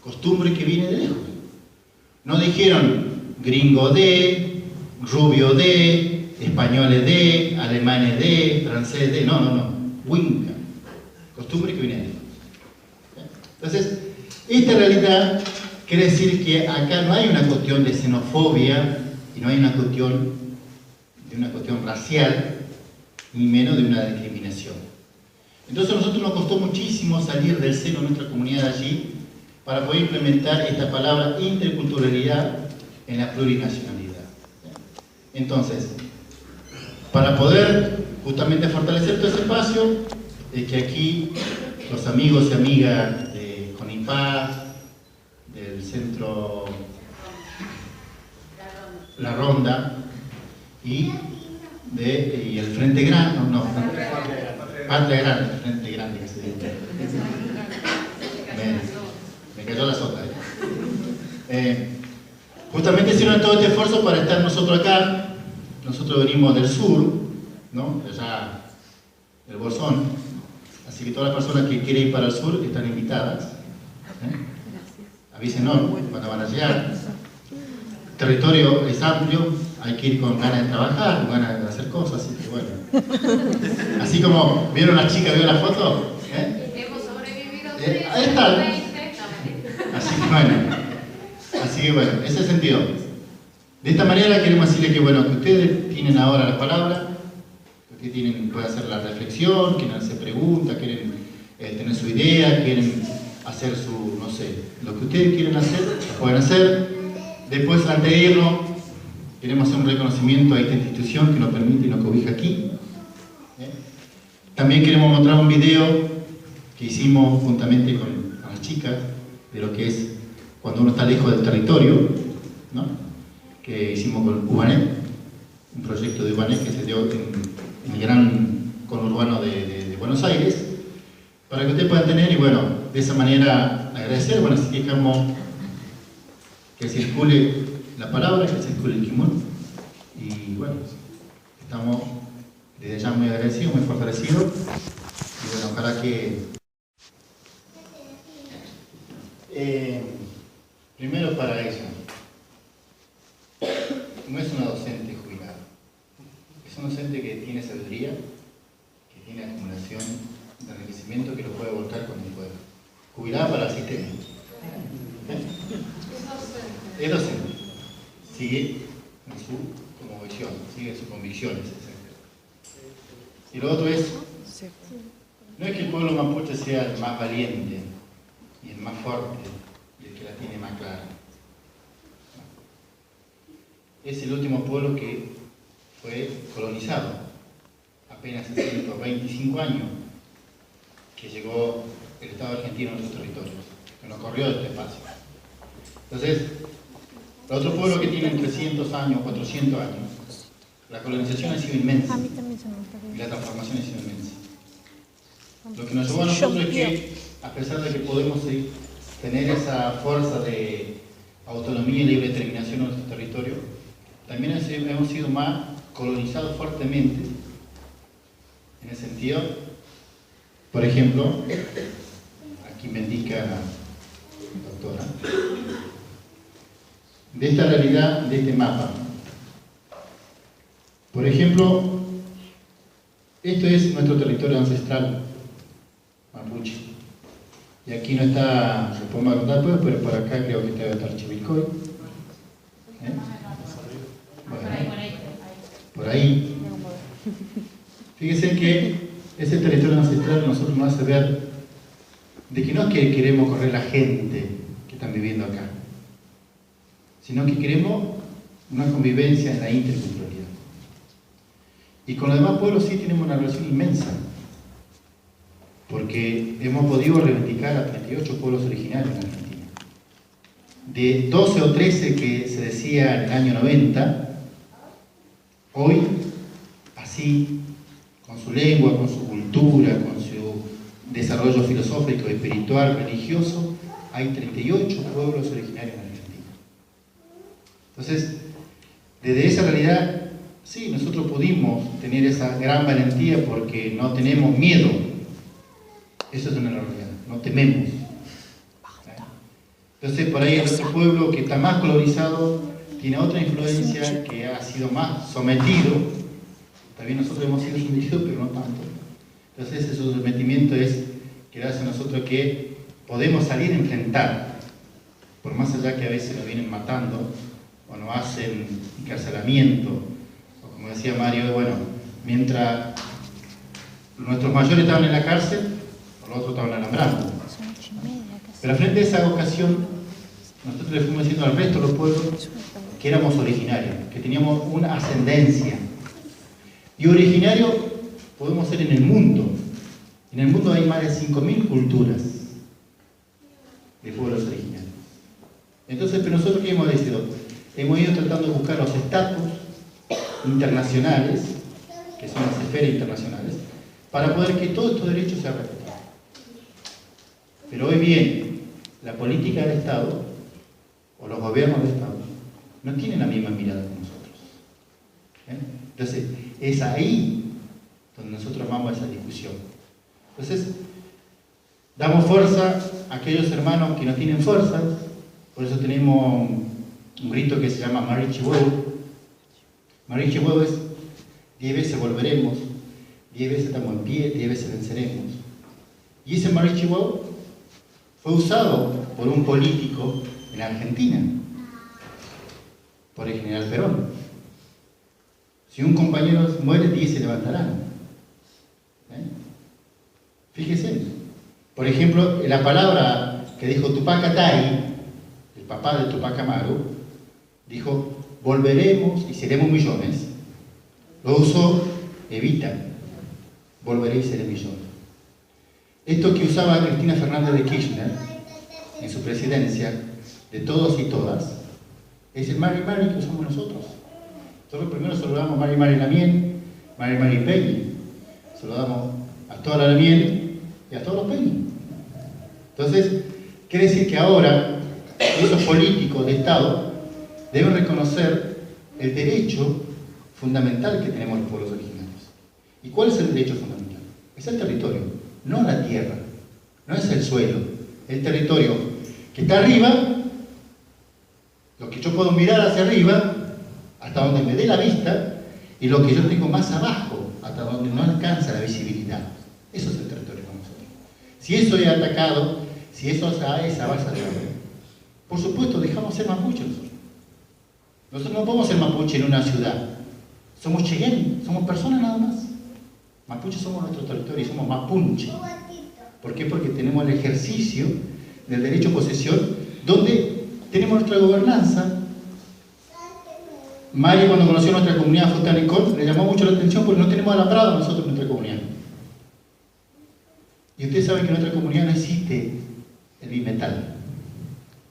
costumbre que viene de lejos. No dijeron gringo de, rubio de, españoles de, alemanes de, francés de, no. Winca, costumbre que viene de lejos. Entonces, esta realidad quiere decir que acá no hay una cuestión de xenofobia y no hay una cuestión racial, ni menos de una discriminación. Entonces a nosotros nos costó muchísimo salir del seno de nuestra comunidad allí para poder implementar esta palabra interculturalidad en la plurinacionalidad. Entonces, para poder justamente fortalecer todo ese espacio, es que aquí los amigos y amigas de CONIPAD, del centro La Ronda y el Frente Grande, Patria Grande, el Frente Grande que se dice. Me cayó la sopa. Justamente hicieron todo este esfuerzo para estar nosotros acá. Nosotros venimos del sur, ¿no? Allá del Bolsón. Así que todas las personas que quieren ir para el sur están invitadas. Avísenos cuando van a llegar. El territorio es amplio, hay que ir con ganas de trabajar, con ganas de hacer cosas, así que bueno. Así como vieron las chicas, ¿vieron la foto? Hemos sobrevivido ahí está. Así que bueno, ese sentido. De esta manera queremos decirles que bueno, que ustedes tienen ahora la palabra, que ustedes pueden hacer la reflexión, quieren hacer preguntas, quieren tener su idea, quieren hacer su, no sé, lo que ustedes quieren hacer, lo pueden hacer. Después, antes de irnos, queremos hacer un reconocimiento a esta institución que nos permite y nos cobija aquí. También queremos mostrar un video que hicimos juntamente con las chicas, de lo que es cuando uno está lejos del territorio, ¿no? Que hicimos con Ubanet, un proyecto de Ubanet que se dio en el gran conurbano de Buenos Aires, para que ustedes puedan tener, y bueno, de esa manera agradecer. Bueno, así que dejamos que circule la palabra, que circule el kimono, y bueno, estamos desde ya muy agradecidos, muy fortalecidos, y bueno, ojalá que primero para ella, no es una docente jubilada, es una docente que tiene sabiduría, que tiene acumulación de enriquecimiento, que lo puede volcar cuando pueda. Jubilada para el sistema. Es docente. Sigue en su convicción, sigue en sus convicciones, etc. Y lo otro es, no es que el pueblo mapuche sea el más valiente y el más fuerte y el que la tiene más clara. Es el último pueblo que fue colonizado, apenas hace 125 años que llegó el Estado argentino a nuestros territorios, que nos corrió de este espacio. Entonces, el otro pueblo que tiene 300 años, 400 años, la colonización ha sido inmensa y la transformación ha sido inmensa. Lo que nos llevó a nosotros es que, a pesar de que podemos tener esa fuerza de autonomía y libre determinación en nuestro territorio, también hemos sido más colonizados fuertemente, en el sentido, por ejemplo, aquí me indica la doctora, de esta realidad, de este mapa. Por ejemplo, esto es nuestro territorio ancestral, mapuche. Y aquí no está, se podemos contar todo, pero por acá creo que debe estar Chivilcoy. Por ahí. Fíjense que ese territorio ancestral a nosotros nos hace ver de que no es que queremos correr la gente que están viviendo acá, sino que queremos una convivencia en la interculturalidad. Y con los demás pueblos sí tenemos una relación inmensa, porque hemos podido reivindicar a 38 pueblos originarios en Argentina. De 12 o 13 que se decía en el año 90, hoy, así, con su lengua, con su cultura, con su desarrollo filosófico, espiritual, religioso, hay 38 pueblos originarios en Argentina. Entonces, desde esa realidad, sí, nosotros pudimos tener esa gran valentía porque no tenemos miedo. Eso es una realidad, no tememos. Entonces, por ahí el otro pueblo que está más colonizado tiene otra influencia, que ha sido más sometido. También nosotros hemos sido sometidos, pero no tanto. Entonces ese sometimiento es que hace a nosotros que podemos salir a enfrentar. por más allá que a veces nos vienen matando o nos hacen encarcelamiento, o como decía Mario, bueno, mientras nuestros mayores estaban en la cárcel, los otros estaban alambrando. Pero frente a esa ocasión, nosotros le fuimos diciendo al resto de los pueblos que éramos originarios, que teníamos una ascendencia. Y originarios podemos ser en el mundo. En el mundo hay más de 5.000 culturas de pueblos originarios. Entonces, pero nosotros ¿qué hemos decidido? Hemos ido tratando de buscar los estatus internacionales, que son las esferas internacionales, para poder que todos estos derechos sean respetados. Pero hoy bien, la política del Estado, o los gobiernos del Estado, no tienen la misma mirada que nosotros. Entonces, es ahí donde nosotros vamos a esa discusión. Entonces, damos fuerza a aquellos hermanos que no tienen fuerza, por eso tenemos un grito que se llama Marichihuevo. Marichihuevo es 10 veces volveremos, 10 veces estamos en pie, 10 veces venceremos. Y ese Marichihuevo fue usado por un político en Argentina, por el general Perón. Si un compañero muere, 10 se levantarán. Fíjese, por ejemplo, la palabra que dijo Tupac Katay, el papá de Tupac Amaru, dijo, volveremos y seremos millones. Lo usó Evita, volveré y seré millones. Esto que usaba Cristina Fernández de Kirchner en su presidencia, de todos y todas, es el Mari Mari que usamos nosotros. Nosotros primero saludamos Mari Mari Lamien, Mari Mari Peñi, saludamos a toda la Lamien y a todos los Peñi. Entonces, quiere decir que ahora esos políticos de Estado deben reconocer el derecho fundamental que tenemos los pueblos originarios. ¿Y cuál es el derecho fundamental? Es el territorio, no la tierra, no es el suelo, el territorio que está arriba, lo que yo puedo mirar hacia arriba, hasta donde me dé la vista, y lo que yo tengo más abajo, hasta donde no alcanza la visibilidad. Eso es el territorio para nosotros. Si eso es atacado, si eso es esa base de orden, por supuesto, dejamos ser mapuche nosotros. Nosotros no podemos ser mapuche en una ciudad. Somos cheyenne, somos personas nada más. Mapuche somos nuestro territorio y somos mapunche. ¿Por qué? Porque tenemos el ejercicio del derecho a posesión, donde tenemos nuestra gobernanza. Mari, cuando conoció nuestra comunidad Futanicón, le llamó mucho la atención porque no tenemos alambrado nosotros en nuestra comunidad. Y ustedes saben que en nuestra comunidad no existe el bimetal,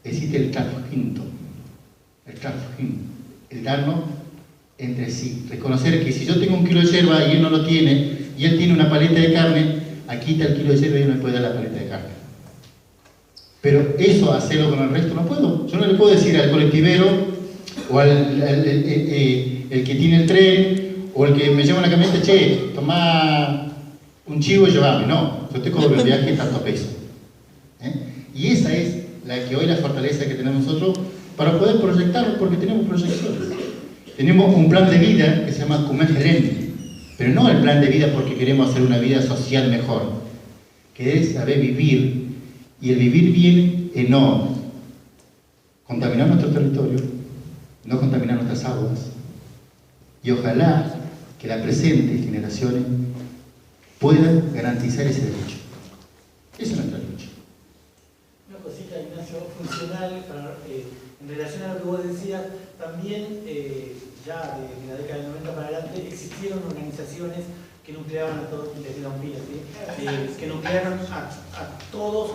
existe el transfugimento, el darnos entre sí. Reconocer que si yo tengo 1 kilo de yerba y él no lo tiene, y él tiene una paleta de carne, aquí está el kilo de yerba y él me puede dar la paleta de carne. Pero eso, hacerlo con el resto, no puedo. Yo no le puedo decir al colectivero, o el que tiene el tren, o el que me lleva una camioneta, che, toma un chivo y llévame. No, yo te cobro el viaje tanto peso. Y esa es la que hoy la fortaleza que tenemos nosotros para poder proyectarlo, porque tenemos proyecciones. Tenemos un plan de vida que se llama Cumejerén, pero no el plan de vida porque queremos hacer una vida social mejor, que es saber vivir, y el vivir bien es no contaminar nuestro territorio, no contaminar nuestras aguas, y ojalá que las presentes generaciones puedan garantizar ese derecho. Esa es nuestra lucha. Una cosita, Ignacio, funcional, en relación a lo que vos decías, también ya de la década del 90 para adelante existieron organizaciones que nucleaban a todos, que nuclearon a todos o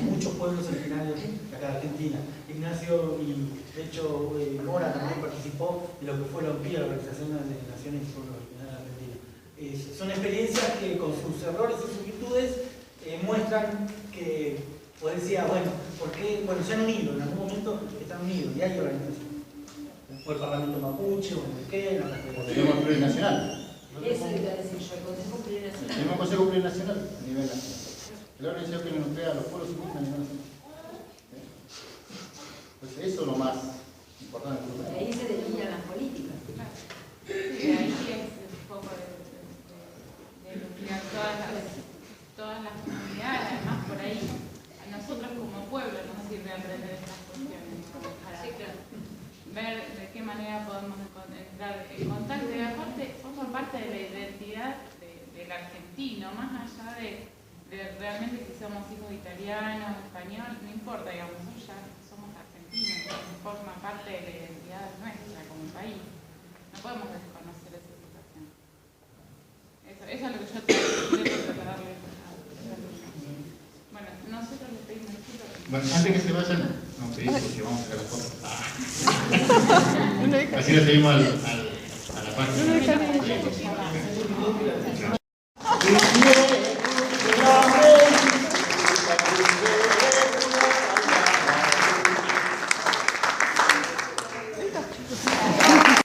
muchos pueblos originarios de acá de Argentina. Ignacio y de hecho Mora también participó de lo que fue la OMPIA, la Organización de Naciones y Pueblos Originarios de Argentina. Son experiencias que con sus errores y sus virtudes muestran que, pues decía, bueno, ¿por qué? Bueno, se han unido, en algún momento están unidos y hay organizaciones. O el Parlamento Mapuche, o el Neuquén, o tenemos el plurinacional. Eso le iba a decir yo, el Consejo Plurinacional. Tenemos un Consejo Plurinacional a nivel nacional. La organización que nos nuclea a los pueblos indígenas a nivel nacional. Entonces eso es lo más importante. Y ahí se delinean las políticas. Sí, ahí es un poco de nuclear todas las comunidades, además por ahí a nosotros como pueblo nos sirve aprender estas cuestiones. más allá de realmente si somos hijos de italiano, español, no importa, digamos, nosotros ya somos argentinos, forma parte de la identidad nuestra como país. No podemos desconocer esa situación. Eso es lo que yo quiero tratarle. Bueno, nosotros les pedimos disculpas. Bueno, antes que se vayan, no pedimos porque vamos a sacar las fotos. Así le seguimos a la página.